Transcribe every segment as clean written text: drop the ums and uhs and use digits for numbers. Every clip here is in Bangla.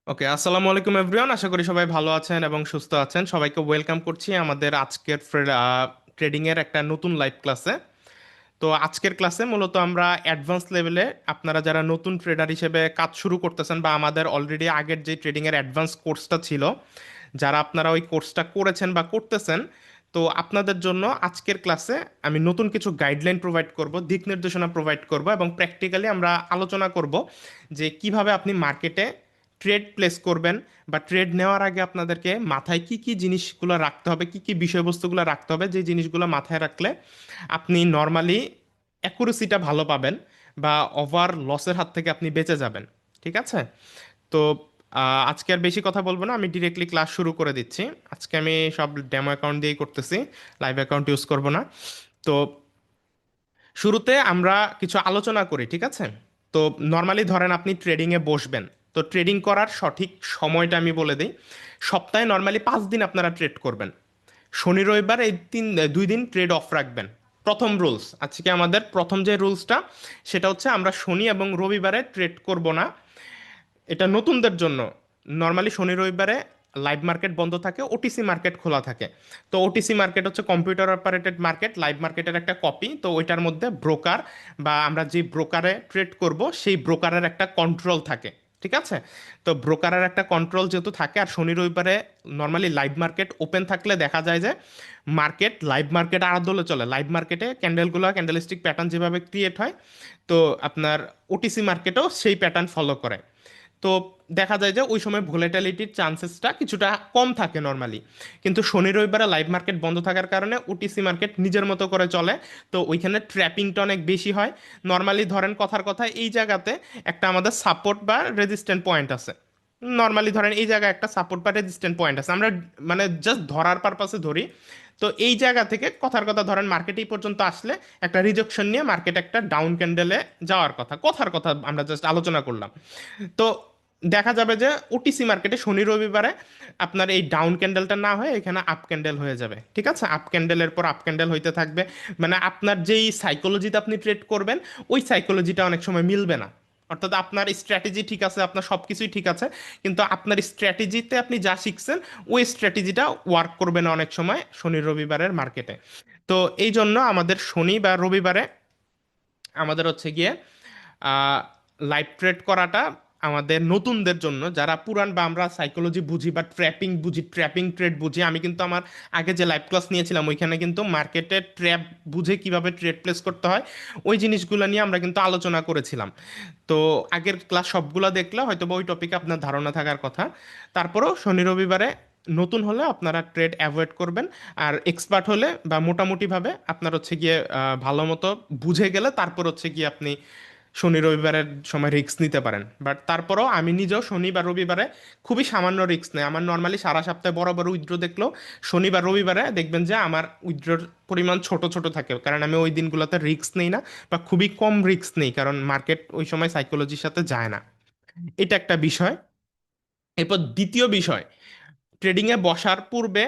ওকে, আসসালামু আলাইকুম এভরিওয়ান। আশা করি সবাই ভালো আছেন এবং সুস্থ আছেন। সবাইকে ওয়েলকাম করছি আমাদের আজকের ট্রেডিং এর একটা নতুন লাইভ ক্লাসে। তো আজকের ক্লাসে মূলত আমরা অ্যাডভান্স লেভেলে, আপনারা যারা নতুন ট্রেডার হিসেবে কাজ শুরু করতেছেন বা আমাদের অলরেডি আগের যে ট্রেডিং এর অ্যাডভান্স কোর্সটা ছিল, যারা আপনারা ওই কোর্সটা করেছেন বা করতেছেন, তো আপনাদের জন্য আজকের ক্লাসে আমি নতুন কিছু গাইডলাইন প্রোভাইড করব, দিক নির্দেশনা প্রোভাইড করব এবং প্র্যাকটিক্যালি আমরা আলোচনা করব যে কিভাবে আপনি মার্কেটে ট্রেড প্লেস করবেন বা ট্রেড নেওয়ার আগে আপনাদেরকে মাথায় কি কি জিনিসগুলো রাখতে হবে, কি কি বিষয়বস্তুগুলো রাখতে হবে, যে জিনিসগুলো মাথায় রাখলে আপনি নর্মালি অ্যাকুরেসিটা ভালো পাবেন বা ওভার লসের হাত থেকে আপনি বেঁচে যাবেন। ঠিক আছে? তো আজকে আর বেশি কথা বলবো না, আমি ডিরেক্টলি ক্লাস শুরু করে দিচ্ছি। আজকে আমি সব ডেমো অ্যাকাউন্ট দিয়েই করতেছি, লাইভ অ্যাকাউন্ট ইউজ করব না। তো শুরুতে আমরা কিছু আলোচনা করি, ঠিক আছে? তো নর্মালি ধরেন আপনি ট্রেডিংয়ে বসবেন, তো ট্রেডিং করার সঠিক সময়টা আমি বলে দিই। সপ্তাহে নর্মালি 5 দিন আপনারা ট্রেড করবেন। শনি রবিবার এই 2 দিন ট্রেড অফ রাখবেন। প্রথম রুলস, আজকে আমাদের প্রথম যে রুলসটা সেটা হচ্ছে আমরা শনি এবং রবিবারে ট্রেড করব না। এটা নতুনদের জন্য। নর্মালি শনি রবিবারে লাইভ মার্কেট বন্ধ থাকে, ওটিসি মার্কেট খোলা থাকে। তো ওটিসি মার্কেট হচ্ছে কম্পিউটার অপারেটেড মার্কেট, লাইভ মার্কেটের একটা কপি। তো ওইটার মধ্যে ব্রোকার বা আমরা যে ব্রোকারে ট্রেড করব সেই ব্রোকারের একটা কন্ট্রোল থাকে। ঠিক আছে? তো ব্রোকারের একটা কন্ট্রোল যেহেতু থাকে, আর শনি রবিবারে নর্মালি লাইভ মার্কেট ওপেন থাকলে দেখা যায় যে লাইভ মার্কেট আদলে চলে। লাইভ মার্কেটে ক্যান্ডেলগুলো, ক্যান্ডেলস্টিক প্যাটার্ন যেভাবে ক্রিয়েট হয়, তো আপনার ওটিসি মার্কেটও সেই প্যাটার্ন ফলো করে। তো দেখা যায় যে ওই সময় ভোলেটালিটির চান্সেসটা কিছুটা কম থাকে নর্মালি। কিন্তু শনি রবিবারে লাইভ মার্কেট বন্ধ থাকার কারণে ওটিসি মার্কেট নিজের মতো করে চলে। তো ওইখানে ট্র্যাপিংটা অনেক বেশি হয়। নর্মালি ধরেন কথার কথা এই জায়গাতে একটা আমাদের সাপোর্ট বা রেজিস্ট্যান্ট পয়েন্ট আছে। নর্মালি ধরেন এই জায়গায় একটা সাপোর্ট বা রেজিস্ট্যান্ট পয়েন্ট আছে, আমরা মানে জাস্ট ধরার পারপাসে ধরি। তো এই জায়গা থেকে কথার কথা ধরেন মার্কেট এই পর্যন্ত আসলে একটা রিজেকশন নিয়ে মার্কেট একটা ডাউন ক্যান্ডেলে যাওয়ার কথা, কথার কথা আমরা জাস্ট আলোচনা করলাম। তো দেখা যাবে যে ওটিসি মার্কেটে শনি রবিবারে আপনার এই ডাউন ক্যান্ডেলটা না হয়ে এখানে আপ ক্যান্ডেল হয়ে যাবে। ঠিক আছে? আপ ক্যান্ডেলের পর আপ ক্যান্ডেল হইতে থাকবে। মানে আপনার যেই সাইকোলজিতে আপনি ট্রেড করবেন, ওই সাইকোলজিটা অনেক সময় মিলবে না। অর্থাৎ আপনার স্ট্র্যাটেজি ঠিক আছে, আপনার সব কিছুই ঠিক আছে, কিন্তু আপনার স্ট্র্যাটেজিতে আপনি যা শিখছেন ওই স্ট্র্যাটেজিটা ওয়ার্ক করবে না অনেক সময় শনি রবিবারের মার্কেটে। তো এই জন্য আমাদের শনি বা রবিবারে আমাদের হচ্ছে গিয়ে লাইভ ট্রেড করাটা আমাদের নতুনদের জন্য, যারা পুরান বা আমরা সাইকোলজি বুঝি বা ট্র্যাপিং বুঝি, ট্র্যাপিং ট্রেড বুঝি। আমি কিন্তু আমার আগে যে লাইভ ক্লাস নিয়েছিলাম ওইখানে কিন্তু মার্কেটে ট্র্যাপ বুঝে কিভাবে ট্রেড প্লেস করতে হয় ওই জিনিসগুলো নিয়ে আমরা কিন্তু আলোচনা করেছিলাম। তো আগের ক্লাস সবগুলো দেখলে হয়তো বা ওই টপিকে আপনার ধারণা থাকার কথা। তারপরেও শনি রবিবারে নতুন হলে আপনারা ট্রেড অ্যাভয়েড করবেন। আর এক্সপার্ট হলে বা মোটামুটিভাবে আপনার হচ্ছে গিয়ে ভালো মতো বুঝে গেলে তারপর হচ্ছে গিয়ে আপনি শনি রবিবারের সময় রিস্ক নিতে পারেন। বাট তারপরও আমি নিজেও শনি বা রবিবারে খুবই সামান্য রিস্ক নেই। আমার নর্মালি সারা সপ্তাহে বড় বড় উইথড্র দেখলেও শনিবার রবিবারে দেখবেন যে আমার উইথড্রর পরিমাণ ছোট ছোট থাকে, কারণ আমি ওই দিনগুলোতে রিস্ক নেই না বা খুবই কম রিস্ক নেই, কারণ মার্কেট ওই সময় সাইকোলজির সাথে যায় না। এটা একটা বিষয়। এরপর দ্বিতীয় বিষয়, ট্রেডিংয়ে বসার পূর্বে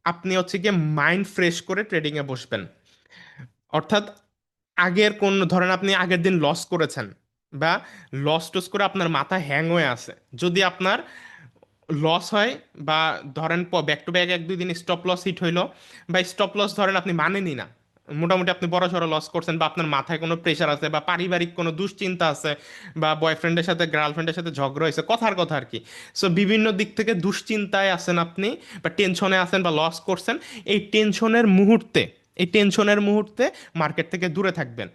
আপনি হচ্ছে গিয়ে মাইন্ড ফ্রেশ করে ট্রেডিংয়ে বসবেন। অর্থাৎ আগের কোন ধরেন আপনি আগের দিন লস করেছেন বা লস টস করে আপনার মাথা হ্যাং হয়ে আছে, যদি আপনার লস হয় বা ধরেন ব্যাক টু ব্যাক 1-2 দিন স্টপ লস হিট হইলো বা স্টপ লস ধরেন আপনি মানেনই না, মোটামুটি আপনি বড় সড়ো লস করছেন বা আপনার মাথায় কোনো প্রেশার আছে বা পারিবারিক কোনো দুশ্চিন্তা আছে বা বয়ফ্রেন্ডের সাথে গার্লফ্রেন্ডের সাথে ঝগড়া হয়েছে, কথার কথা আর কি। সো বিভিন্ন দিক থেকে দুশ্চিন্তায় আছেন আপনি বা টেনশনে আছেন বা লস করছেন। এই টেনশনের মুহূর্তে এই টেনশনের মুহূর্তে মার্কেট থেকে দূরে থাকবেন।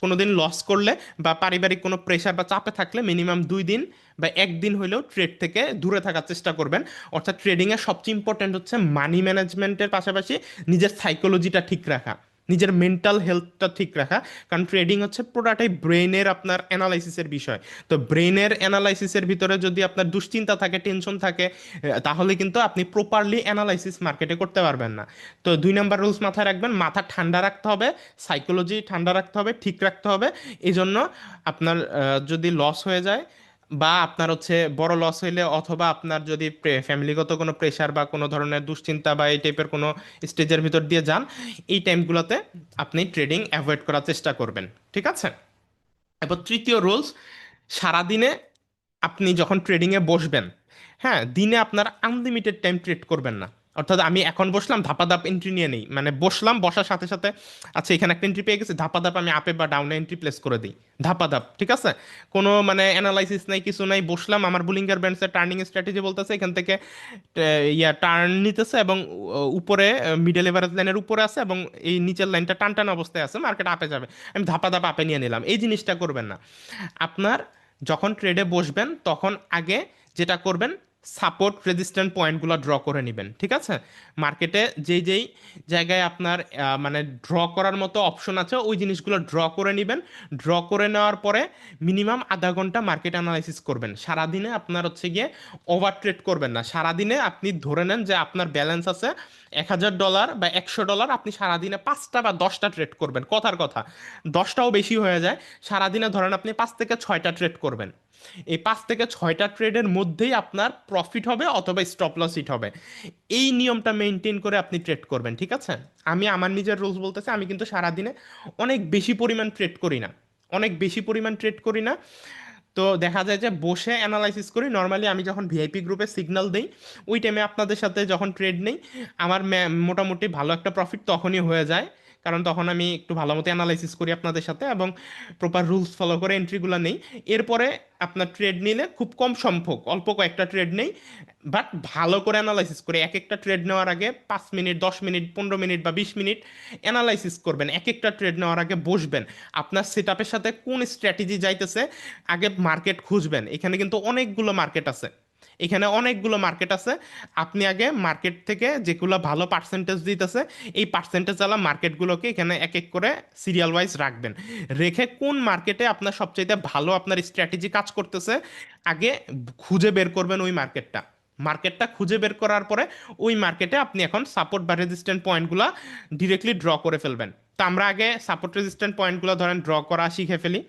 কোনোদিন লস করলে বা পারিবারিক কোনো প্রেশার বা চাপে থাকলে মিনিমাম 2 দিন বা একদিন হলেও ট্রেড থেকে দূরে থাকার চেষ্টা করবেন। অর্থাৎ ট্রেডিংয়ের সবচেয়ে ইম্পর্ট্যান্ট হচ্ছে মানি ম্যানেজমেন্টের পাশাপাশি নিজের সাইকোলজিটা ঠিক রাখা, নিজের মেন্টাল হেলথটা ঠিক রাখা। কারণ ট্রেডিং হচ্ছে পুরাটাই ব্রেনের আপনার অ্যানালাইসিসের বিষয়। তো ব্রেনের অ্যানালাইসিসের ভিতরে যদি আপনার দুশ্চিন্তা থাকে, টেনশন থাকে, তাহলে কিন্তু আপনি প্রপারলি অ্যানালাইসিস মার্কেটে করতে পারবেন না। তো 2 নাম্বার রুলস মাথায় রাখবেন, মাথা ঠান্ডা রাখতে হবে, সাইকোলজি ঠান্ডা রাখতে হবে, ঠিক রাখতে হবে। এই জন্য আপনার যদি লস হয়ে যায় বা আপনার হচ্ছে বড় লস হইলে অথবা আপনার যদি ফ্যামিলিগত কোনো প্রেশার বা কোনো ধরনের দুশ্চিন্তা বা এই টাইপের কোনো স্টেজের ভিতর দিয়ে যান, এই টাইমগুলোতে আপনি ট্রেডিং অ্যাভয়েড করার চেষ্টা করবেন। ঠিক আছে? এবার তৃতীয় রুলস, সারাদিনে আপনি যখন ট্রেডিংয়ে বসবেন, হ্যাঁ, দিনে আপনার আনলিমিটেড টাইম ট্রেড করবেন না। অর্থাৎ আমি এখন বসলাম ধাপাধাপ এন্ট্রি নিয়ে নেই, মানে বসলাম, বসার সাথে সাথে আচ্ছা এখানে একটা এন্ট্রি পেয়ে গেছি, ধাপাধাপ আমি আপে বা ডাউনে এন্ট্রি প্লেস করে দিই, ধাপাধাপ, ঠিক আছে? কোনো মানে অ্যানালাইসিস নাই, কিছু নাই, বসলাম, আমার বুলিঙ্গার ব্যান্ডসের টার্নিং স্ট্র্যাটেজি বলতেছে এখান থেকে টার্ন নিতেছে এবং উপরে মিডল এভারেজ লাইনের উপরে আছে এবং এই নিচের লাইনটা টান টান অবস্থায় আছে, মার্কেট আপে যাবে, আমি ধাপাধাপ আপে নিয়ে নিলাম, এই জিনিসটা করবেন না। আপনার যখন ট্রেডে বসবেন তখন আগে যেটা করবেন, সাপোর্ট রেজিস্ট্যান্ট পয়েন্টগুলো ড্র করে নেবেন, ঠিক আছে? মার্কেটে যেই যেই জায়গায় আপনার মানে ড্র করার মতো অপশন আছে ওই জিনিসগুলো ড্র করে নেবেন। ড্র করে নেওয়ার পরে মিনিমাম আধা ঘন্টা মার্কেট অ্যানালাইসিস করবেন। সারাদিনে আপনার হচ্ছে গিয়ে ওভার ট্রেড করবেন না। সারাদিনে আপনি ধরে নেন যে আপনার ব্যালেন্স আছে $1000 বা $100, আপনি সারাদিনে 5টা বা 10টা ট্রেড করবেন, কথার কথা, 10টাও বেশি হয়ে যায়। সারাদিনে ধরেন আপনি 5 থেকে 6টা ট্রেড করবেন। এই 5 থেকে 6টা ট্রেডের মধ্যেই আপনার প্রফিট হবে অথবা স্টপ লস হিট হবে। এই নিয়মটা মেনটেন করে আপনি ট্রেড করবেন, ঠিক আছে? আমি আমার নিজের রুলস বলতেছি, আমি কিন্তু সারাদিনে অনেক বেশি পরিমাণ ট্রেড করি না, অনেক বেশি পরিমাণ ট্রেড করি না। তো দেখা যায় যে বসে অ্যানালাইসিস করি নর্মালি। আমি যখন ভিআইপি গ্রুপে সিগন্যাল দেই ওই টাইমে আপনাদের সাথে যখন ট্রেড নেই, আমার মোটামুটি ভালো একটা প্রফিট তখনই হয়ে যায়, কারণ তখন আমি একটু ভালো মতো অ্যানালাইসিস করি আপনাদের সাথে এবং প্রপার রুলস ফলো করে এন্ট্রিগুলো নেই। এরপরে আপনার ট্রেড নিলে খুব কম সংখ্যক, অল্প কয়েকটা ট্রেড নেই, বাট ভালো করে অ্যানালাইসিস করে এক একটা ট্রেড নেওয়ার আগে 5 মিনিট, 10 মিনিট, 15 মিনিট বা 20 মিনিট অ্যানালাইসিস করবেন। এক একটা ট্রেড নেওয়ার আগে বসবেন, আপনার সেট আপের সাথে কোন স্ট্র্যাটেজি যাইতেছে আগে মার্কেট খুঁজবেন। এখানে কিন্তু অনেকগুলো মার্কেট আছে, এখানে অনেকগুলো মার্কেট আছে। আপনি আগে মার্কেট থেকে যেগুলো ভালো পার্সেন্টেজ দিতেছে এই পার্সেন্টেজ ওয়ালা মার্কেটগুলোকে এখানে এক এক করে সিরিয়াল ওয়াইজ রাখবেন। রেখে কোন মার্কেটে আপনার সবচাইতে ভালো আপনার স্ট্র্যাটেজি কাজ করতেছে আগে খুঁজে বের করবেন ওই মার্কেটটা। মার্কেটটা খুঁজে বের করার পরে ওই মার্কেটে আপনি এখন সাপোর্ট বা রেজিস্ট্যান্ট পয়েন্টগুলো ডিরেক্টলি ড্র করে ফেলবেন। তো আমরা আগে সাপোর্ট রেজিস্ট্যান্ট পয়েন্টগুলো ধরেন ড্র করা শিখে ফেলি।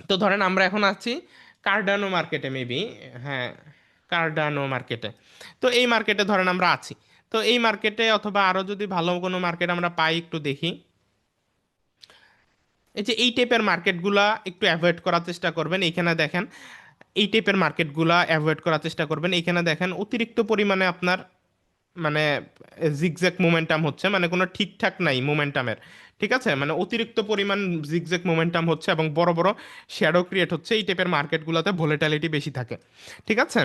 তো ধরেন আমরা এখন আছি কার্ডানো মার্কেটে মেবি, হ্যাঁ, কার্ডানো মার্কেটে। তো এই মার্কেটে ধরেন আমরা আছি। তো এই মার্কেটে অথবা আরো যদি ভালো কোনো মার্কেট আমরা পাই একটু দেখি। এই যে এই টাইপের মার্কেটগুলা একটু অ্যাভয়েড করার চেষ্টা করবেন। এইখানে দেখেন এই টাইপের মার্কেটগুলা অ্যাভয়েড করার চেষ্টা করবেন। এইখানে দেখেন অতিরিক্ত পরিমাণে আপনার মানে জিগজ্যাগ মোমেন্টাম হচ্ছে, মানে কোনো ঠিকঠাক নাই মোমেন্টামের, ঠিক আছে? মানে অতিরিক্ত পরিমাণ জিগজ্যাগ মোমেন্টাম হচ্ছে এবং বড় বড় শ্যাডো ক্রিয়েট হচ্ছে। এই টাইপের মার্কেটগুলোতে ভোলেটালিটি বেশি থাকে, ঠিক আছে?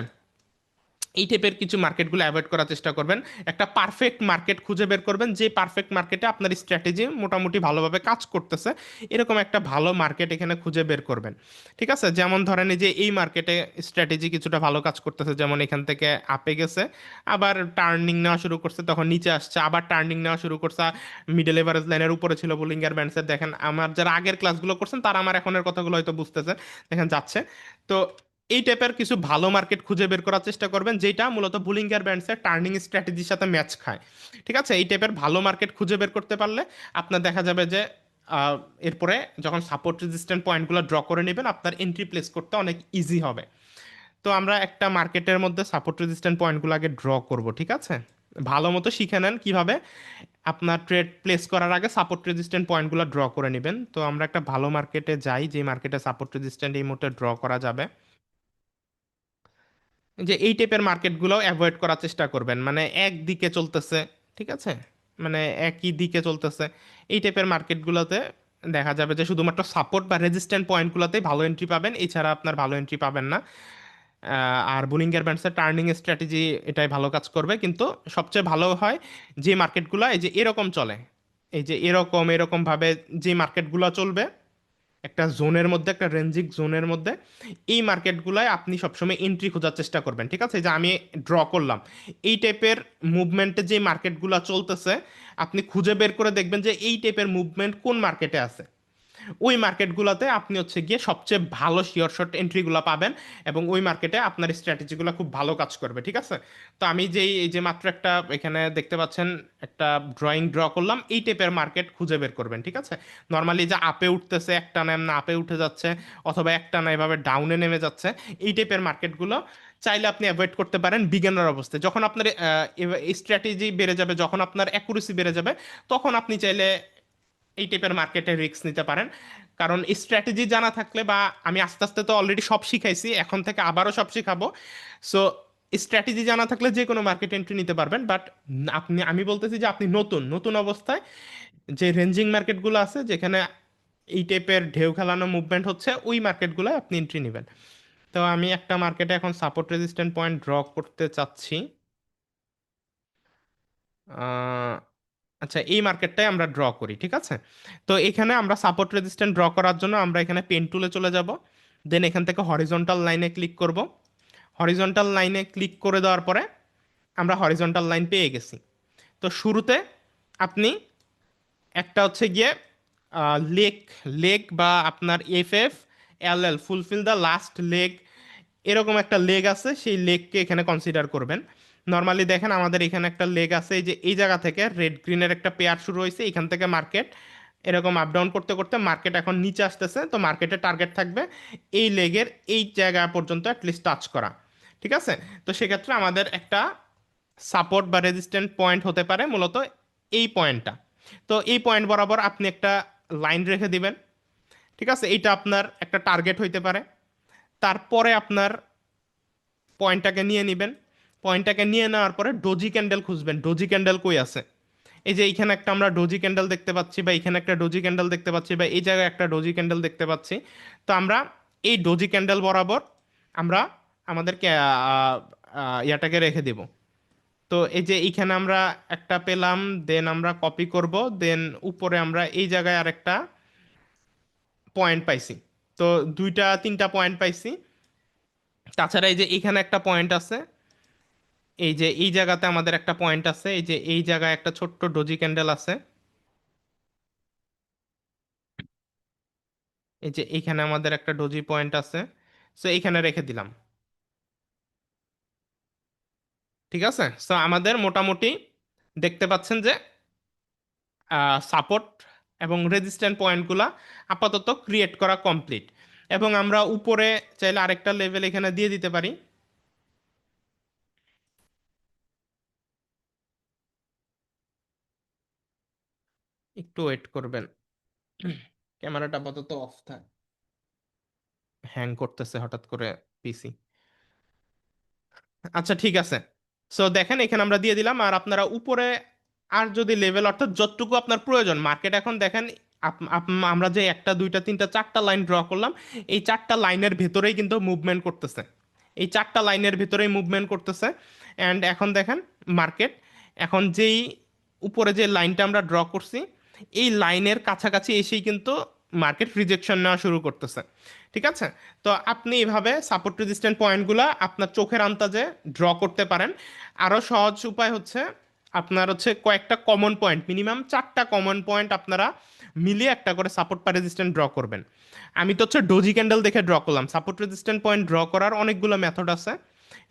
এই টাইপের কিছু মার্কেটগুলো অ্যাভয়েড করার চেষ্টা করবেন। একটা পারফেক্ট মার্কেট খুঁজে বের করবেন, যে পারফেক্ট মার্কেটে আপনার স্ট্র্যাটেজি মোটামুটি ভালোভাবে কাজ করতেছে, এরকম একটা ভালো মার্কেট এখানে খুঁজে বের করবেন, ঠিক আছে? যেমন ধরেন এই যে এই মার্কেটে স্ট্র্যাটেজি কিছুটা ভালো কাজ করতেছে, যেমন এখান থেকে আপে গেছে, আবার টার্নিং নেওয়া শুরু করছে, তখন নিচে আসছে, আবার টার্নিং নেওয়া শুরু করছে, মিডল এভারেজ লাইনের উপরে ছিল বুলিঙ্গার ব্যান্ডসের। দেখেন আমার যারা আগের ক্লাসগুলো করছেন তারা আমার এখনের কথাগুলো হয়তো বুঝতেছে, দেখেন যাচ্ছে। তো এই টাইপের কিছু ভালো মার্কেট খুঁজে বের করার চেষ্টা করবেন যেটা মূলত বুলিঙ্গার ব্যান্ডসের টার্নিং স্ট্র্যাটেজির সাথে ম্যাচ খায়, ঠিক আছে? এই টাইপের ভালো মার্কেট খুঁজে বের করতে পারলে আপনার দেখা যাবে যে এরপরে যখন সাপোর্ট রেজিস্ট্যান্ট পয়েন্টগুলো ড্র করে নেবেন আপনার এন্ট্রি প্লেস করতে অনেক ইজি হবে। তো আমরা একটা মার্কেটের মধ্যে সাপোর্ট রেজিস্ট্যান্ট পয়েন্টগুলো আগে ড্র করব, ঠিক আছে? ভালো মতো শিখে নেন কিভাবে আপনার ট্রেড প্লেস করার আগে সাপোর্ট রেজিস্ট্যান্ট পয়েন্টগুলো ড্র করে নেবেন। তো আমরা একটা ভালো মার্কেটে যাই, যে মার্কেটে সাপোর্ট রেজিস্ট্যান্ট এই মুহূর্তে ড্র করা যাবে। যে এই টাইপের মার্কেটগুলো অ্যাভয়েড করার চেষ্টা করবেন, মানে একদিকে চলতেছে, ঠিক আছে? মানে একই দিকে চলতেছে। এই টাইপের মার্কেটগুলোতে দেখা যাবে যে শুধুমাত্র সাপোর্ট বা রেজিস্ট্যান্ট পয়েন্টগুলোতেই ভালো এন্ট্রি পাবেন, এছাড়া আপনার ভালো এন্ট্রি পাবেন না। আর বুলিঙ্গার ব্যান্ডসের টার্নিং স্ট্র্যাটেজি এটাই ভালো কাজ করবে, কিন্তু সবচেয়ে ভালো হয় যে মার্কেটগুলো এই যে এরকম চলে, এই যে এরকম এরকম ভাবে যে মার্কেটগুলো চলবে একটা জোনের মধ্যে, একটা রেঞ্জিক জোনের মধ্যে, এই মার্কেটগুলোয় আপনি সবসময় এন্ট্রি খোঁজার চেষ্টা করবেন, ঠিক আছে? যে আমি ড্র করলাম এই টাইপের মুভমেন্টে যে মার্কেটগুলো চলতেছে, আপনি খুঁজে বের করে দেখবেন যে এই টাইপের মুভমেন্ট কোন মার্কেটে আছে। ওই মার্কেটগুলোতে আপনি হচ্ছে গিয়ে সবচেয়ে ভালো শিওর শর্ট এন্ট্রিগুলো পাবেন এবং ওই মার্কেটে আপনার স্ট্র্যাটেজিগুলো খুব ভালো কাজ করবে, ঠিক আছে? তো আমি যেই এই যে মাত্র একটা এখানে দেখতে পাচ্ছেন একটা ড্রয়িং ড্র করলাম, এই টাইপের মার্কেট খুঁজে বের করবেন, ঠিক আছে? নর্মালি যে আপে উঠতেছে একটা না আপে উঠে যাচ্ছে, অথবা একটা না এভাবে ডাউনে নেমে যাচ্ছে, এই টাইপের মার্কেটগুলো চাইলে আপনি অ্যাভয়েড করতে পারেন বিগিনার অবস্থায়। যখন আপনার স্ট্র্যাটেজি বেড়ে যাবে, যখন আপনার অ্যাকুরেসি বেড়ে যাবে, তখন আপনি চাইলে এই টাইপের মার্কেটে রিস্ক নিতে পারেন। কারণ স্ট্র্যাটেজি জানা থাকলে, বা আমি আস্তে আস্তে তো অলরেডি সব শিখাইছি, এখন থেকে আবারও সব শিখাবো। সো স্ট্র্যাটেজি জানা থাকলে যে কোনো মার্কেট এন্ট্রি নিতে পারবেন। বাট আমি বলতেছি যে আপনি নতুন নতুন অবস্থায় যে রেঞ্জিং মার্কেটগুলো আছে, যেখানে এই টাইপের ঢেউ খেলানো মুভমেন্ট হচ্ছে, ওই মার্কেটগুলো আপনি এন্ট্রি নেবেন। তো আমি একটা মার্কেটে এখন সাপোর্ট রেজিস্ট্যান্ট পয়েন্ট ড্র করতে চাচ্ছি। আহ, আচ্ছা, এই মার্কেটটাই আমরা ড্র করি, ঠিক আছে। তো এখানে আমরা সাপোর্ট রেজিস্ট্যান্ট ড্র করার জন্য আমরা এখানে পেন টুলে চলে যাব। দেন এখান থেকে হরিজন্টাল লাইনে ক্লিক করব। হরিজন্টাল লাইনে ক্লিক করে দেওয়ার পরে আমরা হরিজন্টাল লাইন পেয়ে গেছি। তো শুরুতে আপনি একটা হচ্ছে গিয়ে লেগ লেগ বা আপনার F F L L, fulfil the last leg, এরকম একটা লেগ আছে, সেই লেগকে এখানে কনসিডার করবেন। নর্মালি দেখেন আমাদের এখানে একটা লেগ আছে, এই যে এই জায়গা থেকে রেড গ্রিনের একটা পেয়ার শুরু হয়েছে, এখান থেকে মার্কেট এরকম আপ ডাউন করতে করতে মার্কেট এখন নিচে আসতেছে। তো মার্কেটের টার্গেট থাকবে এই লেগের এই জায়গা পর্যন্ত অ্যাটলিস্ট টাচ করা, ঠিক আছে। তো সেক্ষেত্রে আমাদের একটা সাপোর্ট বা রেজিস্ট্যান্ট পয়েন্ট হতে পারে মূলত এই পয়েন্টটা। তো এই পয়েন্ট বরাবর আপনি একটা লাইন রেখে দিবেন, ঠিক আছে। এইটা আপনার একটা টার্গেট হইতে পারে। তারপরে আপনার পয়েন্টটাকে নিয়ে নেবেন। পয়েন্টটাকে নিয়ে নেওয়ার পরে ডোজি ক্যান্ডেল খুঁজবেন, ডোজি ক্যান্ডেল কই আছে। এই যে এইখানে একটা আমরা ডোজি ক্যান্ডেল দেখতে পাচ্ছি, বা এখানে একটা ডোজি ক্যান্ডেল দেখতে পাচ্ছি, বা এই জায়গায় একটা ডোজি ক্যান্ডেল দেখতে পাচ্ছি। তো আমরা এই ডোজি ক্যান্ডেল বরাবর আমরা আমাদেরকে ইয়াটাকে রেখে দিব। তো এই যে এইখানে আমরা একটা পেলাম, দেন আমরা কপি করব, দেন উপরে আমরা এই জায়গায় আরেকটা পয়েন্ট পাইছি। তো দুইটা তিনটা পয়েন্ট পাইছি। তাছাড়া এই যে এখানে একটা পয়েন্ট আছে, এই যে এই জায়গাতে আমাদের একটা পয়েন্ট আছে, এই যে এই জায়গায় একটা ছোট্ট ডোজি ক্যান্ডেল আছে, এই যে এইখানে আমাদের একটা ডোজি পয়েন্ট আছে। সো এইখানে রেখে দিলাম, ঠিক আছে। সো আমাদের মোটামুটি দেখতে পাচ্ছেন যে সাপোর্ট এবং রেজিস্ট্যান্ট পয়েন্টগুলা আপাতত ক্রিয়েট করা কমপ্লিট। এবং আমরা উপরে চাইলে আরেকটা লেভেল এখানে দিয়ে দিতে পারি। একটু ওয়েট করবেন, ক্যামেরাটা আপাতত অফ থাক, হ্যাং করতেছে হঠাৎ করে পিসি। আচ্ছা, ঠিক আছে। সো দেখেন এখানে আমরা দিয়ে দিলাম, আর আপনারা উপরে আর যদি লেভেল, অর্থাৎ যতটুকু আপনার প্রয়োজন মার্কেট, এখন দেখেন আমরা যে একটা দুইটা তিনটা চারটা লাইন ড্র করলাম, এই চারটা লাইনের ভেতরেই কিন্তু মুভমেন্ট করতেছে, এই চারটা লাইনের ভেতরেই মুভমেন্ট করতেছে। অ্যান্ড এখন দেখেন মার্কেট এখন যেই উপরে যে লাইনটা আমরা ড্র করছি, এই লাইনের কাছাকাছি এসেই কিন্তু মার্কেট রিজেকশন নেওয়া শুরু করতেছে, ঠিক আছে। তো আপনি এইভাবে সাপোর্ট রেজিস্ট্যান্ট পয়েন্টগুলো আপনার চোখের আন্দাজে ড্র করতে পারেন। আরও সহজ উপায় হচ্ছে আপনার হচ্ছে কয়েকটা কমন পয়েন্ট, মিনিমাম চারটা কমন পয়েন্ট আপনারা মিলিয়ে একটা করে সাপোর্ট বা রেজিস্ট্যান্ট ড্র করবেন। আমি তো হচ্ছে ডোজি ক্যান্ডেল দেখে ড্র করলাম, সাপোর্ট রেজিস্ট্যান্ট পয়েন্ট ড্র করার অনেকগুলো মেথড আছে।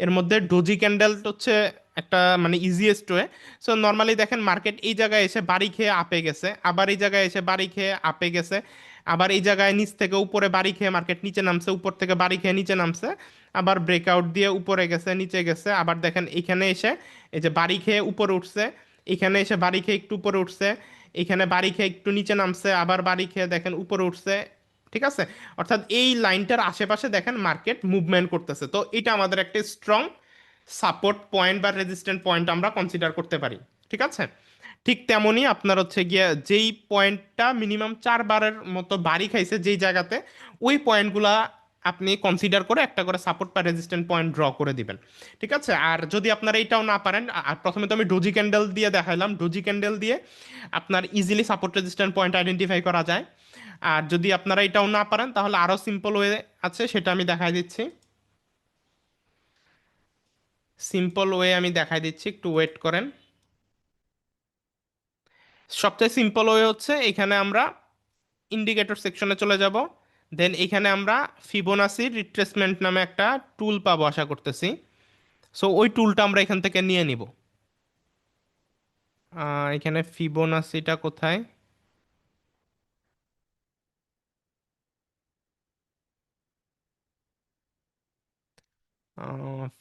এর মধ্যে ডোজি ক্যান্ডেল হচ্ছে একটা মানে ইজিয়েস্ট ওয়ে। সো নর্মালি দেখেন মার্কেট এই জায়গায় এসে বাড়ি খেয়ে আপে গেছে, আবার এই জায়গায় এসে বাড়ি খেয়ে আপে গেছে, আবার এই জায়গায় নিচ থেকে উপরে বাড়ি খেয়ে মার্কেট নিচে নামছে, উপর থেকে বাড়ি খেয়ে নিচে নামছে, আবার ব্রেকআউট দিয়ে উপরে গেছে, নিচে গেছে, আবার দেখেন এখানে এসে এই যে বাড়ি খেয়ে উপরে উঠছে, এখানে এসে বাড়ি খেয়ে একটু উপরে উঠছে, এখানে বাড়ি খেয়ে একটু নিচে নামছে, আবার বাড়ি খেয়ে দেখেন উপরে উঠছে, ঠিক আছে। অর্থাৎ এই লাইনটার আশেপাশে দেখেন মার্কেট মুভমেন্ট করতেছে। তো এটা আমাদের একটা স্ট্রং সাপোর্ট পয়েন্ট বা রেজিস্ট্যান্ট পয়েন্ট আমরা কনসিডার করতে পারি, ঠিক আছে। ঠিক তেমনই আপনার হচ্ছে গিয়ে যেই পয়েন্টটা মিনিমাম 4 বারের মতো বাড়ি খাইছে যেই জায়গাতে, ওই পয়েন্টগুলা আপনি কনসিডার করে একটা করে সাপোর্ট বা রেজিস্ট্যান্ট পয়েন্ট ড্র করে দিবেন, ঠিক আছে। আর যদি আপনারা এইটাও না পারেন, আর প্রথমে তো আমি ডোজি ক্যান্ডেল দিয়ে দেখাইলাম, ডোজি ক্যান্ডেল দিয়ে আপনার easily support resistant point identify করা যায়। আর যদি আপনারা এটাও না পারেন তাহলে আরও সিম্পল ওয়ে আছে, সেটা আমি দেখাই দিচ্ছি। সিম্পল ওয়ে আমি দেখাই দিচ্ছি, একটু ওয়েট করেন। সবচেয়ে সিম্পল ওয়ে হচ্ছে এখানে আমরা ইন্ডিকেটর সেকশনে চলে যাব। দেন এখানে আমরা ফিবোনাসি রিট্রেসমেন্ট নামে একটা টুল পাবো আশা করতেছি। সো ওই টুলটা আমরা এখান থেকে নিয়ে নিব। এখানে ফিবোনাসিটা কোথায়?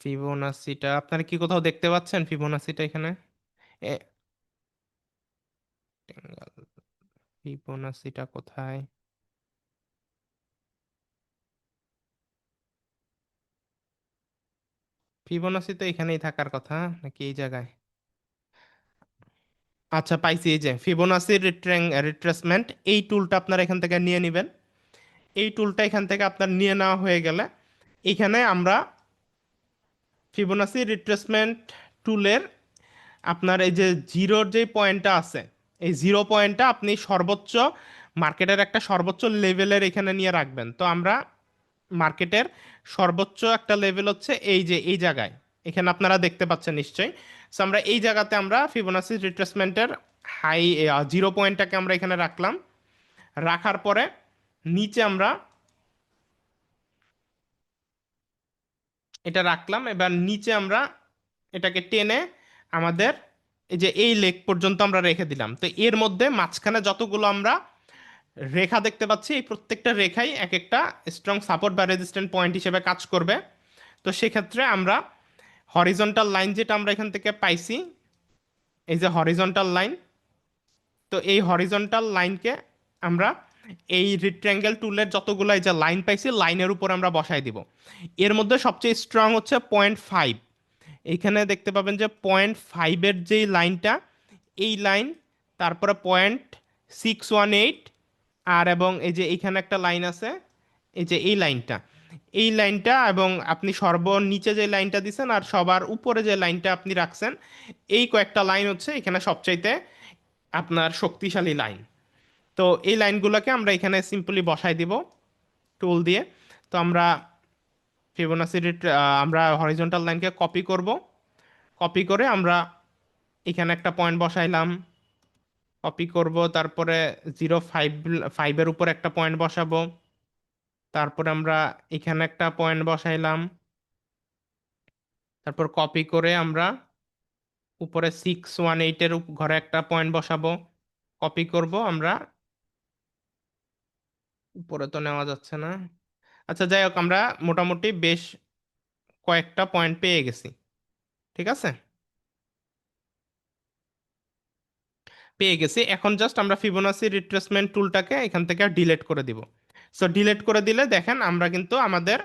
ফিবোনাসিটা আপনারা কি কোথাও দেখতে পাচ্ছেন ফিবোনাসিটা এখানে? এ, ফিবোনাসিটা কোথায়? ফিবোনাসি তো এখানেই থাকার কথা, নাকি এই জায়গায়? আচ্ছা, পাইছি, এই যে ফিবোনাসি রিট্রেসমেন্ট, এই টুলটা আপনার এখান থেকে নিয়ে নেবেন। এই টুলটা এখান থেকে আপনার নিয়ে নেওয়া হয়ে গেলে এখানে আমরা ফিবোনাসি রিট্রেসমেন্ট টুলের আপনার এই যে জিরোর যে পয়েন্টটা আছে, এই জিরো পয়েন্টটা আপনি সর্বোচ্চ মার্কেটের একটা সর্বোচ্চ লেভেলের এখানে নিয়ে রাখবেন। তো আমরা মার্কেটের সর্বোচ্চ একটা লেভেল হচ্ছে এই যে এই জায়গায়, এখানে আপনারা দেখতে পাচ্ছেন নিশ্চয়ই। সো আমরা এই জায়গাতে আমরা ফিবোনাসি রিট্রেসমেন্টের হাই জিরো পয়েন্টটাকে আমরা এখানে রাখলাম। রাখার পরে নিচে আমরা এটা রাখলাম, এবার নিচে আমরা এটাকে টেনে আমাদের এই যে এই লেগ পর্যন্ত আমরা রেখে দিলাম। তো এর মধ্যে মাঝখানে যতগুলো আমরা রেখা দেখতে পাচ্ছি, এই প্রত্যেকটা রেখাই এক একটা স্ট্রং সাপোর্ট বা রেজিস্ট্যান্ট পয়েন্ট হিসেবে কাজ করবে। তো সেক্ষেত্রে আমরা হরিজন্টাল লাইন যেটা আমরা এখান থেকে পাইছি, এই যে হরিজন্টাল লাইন, তো এই হরিজন্টাল লাইনকে আমরা এই রিট্রাঙ্গেল টুলের যতগুলো এই যে লাইন পাইছি লাইনের উপর আমরা বসাই দিব। এর মধ্যে সবচেয়ে স্ট্রং হচ্ছে 0.5। এইখানে দেখতে পাবেন যে 0.5-এর যেই লাইনটা, এই লাইন, তারপরে 0.618, আর এবং এই যে এইখানে একটা লাইন আছে, এই যে এই লাইনটা, এই লাইনটা, এবং আপনি সর্বনিচে যে লাইনটা দিছেন আর সবার উপরে যে লাইনটা আপনি রাখছেন, এই কয়েকটা লাইন হচ্ছে এখানে সবচাইতে আপনার শক্তিশালী লাইন। তো এই লাইনগুলোকে আমরা এখানে সিম্পলি বসাই দিব টুল দিয়ে। তো আমরা ফিবোনাসি আমরা হরিজন্টাল লাইনকে কপি করব। কপি করে আমরা এখানে একটা পয়েন্ট বসাইলাম, কপি করব, তারপরে 0.5-এর উপর একটা পয়েন্ট বসাবো, তারপরে আমরা এখানে একটা পয়েন্ট বসাইলাম, তারপর কপি করে আমরা উপরে 618-এর ঘরে একটা পয়েন্ট বসাবো, কপি করব আমরা, উপরে তো নেওয়া যাচ্ছে না। আচ্ছা, যাই হোক, আমরা মোটামুটি বেশ কয়েকটা পয়েন্ট পেয়ে গেছি। ঠিক আছে, পেয়ে গেছি। এখন জাস্ট আমরা ফিবোনাসি রিট্রেসমেন্ট টুলটাকে এখান থেকে ডিলিট করে দিব। সো ডিলিট করে দিলে দেখেন আমরা কিন্তু আমাদের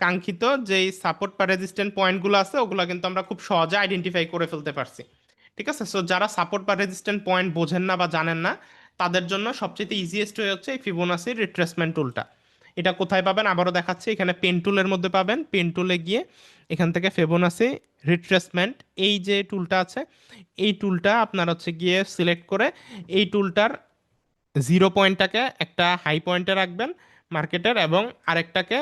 কাঙ্ক্ষিত যেই সাপোর্ট বা রেজিস্ট্যান্ট পয়েন্টগুলো আছে ওগুলো কিন্তু আমরা খুব সহজে আইডেন্টিফাই করে ফেলতে পারছি। ঠিক আছে, সো যারা সাপোর্ট বা রেজিস্ট্যান্ট পয়েন্ট বোঝেন না বা জানেন না, তাদের জন্য সবচেয়ে ইজিয়েস্ট হয়ে হচ্ছে এই ফিবোনাসি রিট্রেসমেন্ট টুলটা। এটা কোথায় পাবেন আবারও দেখাচ্ছি, এখানে পেন টুলের মধ্যে পাবেন। পেন টুলে গিয়ে এখান থেকে ফিবোনাসি রিট্রেসমেন্ট, এই যে টুলটা আছে, এই টুলটা আপনার হচ্ছে গিয়ে সিলেক্ট করে এই টুলটার জিরো পয়েন্টটাকে একটা হাই পয়েন্টে রাখবেন মার্কেটের, এবং আরেকটাকে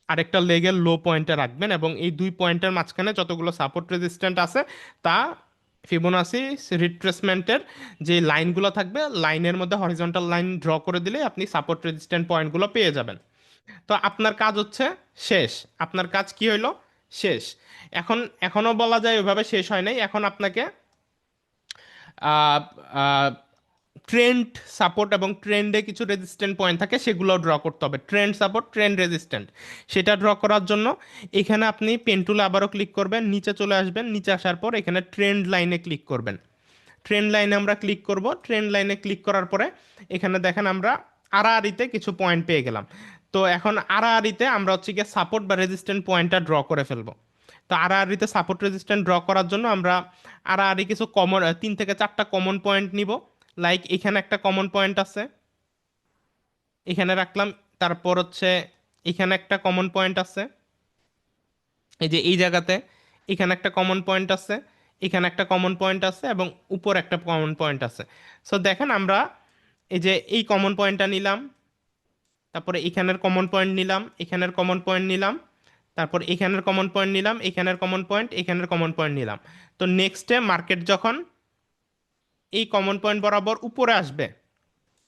আরেকটা লেগের লো পয়েন্টে রাখবেন, এবং এই দুই পয়েন্টের মাঝখানে যতগুলো সাপোর্ট রেজিস্ট্যান্ট আছে তা ফিবোনাসি রিট্রেসমেন্টের যে লাইনগুলো থাকবে লাইনের মধ্যে হরিজন্টাল লাইন ড্র করে দিলে আপনি সাপোর্ট রেজিস্ট্যান্ট পয়েন্টগুলো পেয়ে যাবেন। তো আপনার কাজ হচ্ছে শেষ। আপনার কাজ কি হইলো? শেষ। এখন এখনো বলা যায় ওইভাবে শেষ হয় নাই, এখন আপনাকে ট্রেন্ড সাপোর্ট এবং ট্রেন্ডে কিছু রেজিস্ট্যান্ট পয়েন্ট থাকে সেগুলো ড্র করতে হবে। ট্রেন্ড সাপোর্ট, ট্রেন্ড রেজিস্ট্যান্ট, সেটা ড্র করার জন্য এখানে আপনি পেন টুলে আবারও ক্লিক করবেন, নিচে চলে আসবেন, নিচে আসার পর এখানে ট্রেন্ড লাইনে ক্লিক করবেন। ট্রেন্ড লাইনে আমরা ক্লিক করব। ট্রেন্ড লাইনে ক্লিক করার পরে এখানে দেখেন আমরা আড়াআড়িতে কিছু পয়েন্ট পেয়ে গেলাম। তো এখন আড়াআড়িতে আমরা হচ্ছে গিয়ে সাপোর্ট বা রেজিস্ট্যান্ট পয়েন্টটা ড্র করে ফেলবো। তো আড়াআড়িতে সাপোর্ট রেজিস্ট্যান্ট ড্র করার জন্য আমরা আড়াআড়ি কিছু কমন 3 থেকে 4টা কমন পয়েন্ট নিব। লাইক এখানে একটা কমন পয়েন্ট আছে, এখানে রাখলাম। তারপর হচ্ছে এখানে একটা কমন পয়েন্ট আছে, এই যে এই জায়গাতে। এখানে একটা কমন পয়েন্ট আছে, এখানে একটা কমন পয়েন্ট আছে, এবং উপর একটা কমন পয়েন্ট আছে। সো দেখেন আমরা এই যে এই কমন পয়েন্টটা নিলাম, তারপরে এখানের কমন পয়েন্ট নিলাম, এখানের কমন পয়েন্ট নিলাম, তারপর এখানের কমন পয়েন্ট নিলাম, এখানের কমন পয়েন্ট, এখানের কমন পয়েন্ট নিলাম। তো নেক্সটে মার্কেট যখন এই কমন পয়েন্ট বরাবর উপরে আসবে,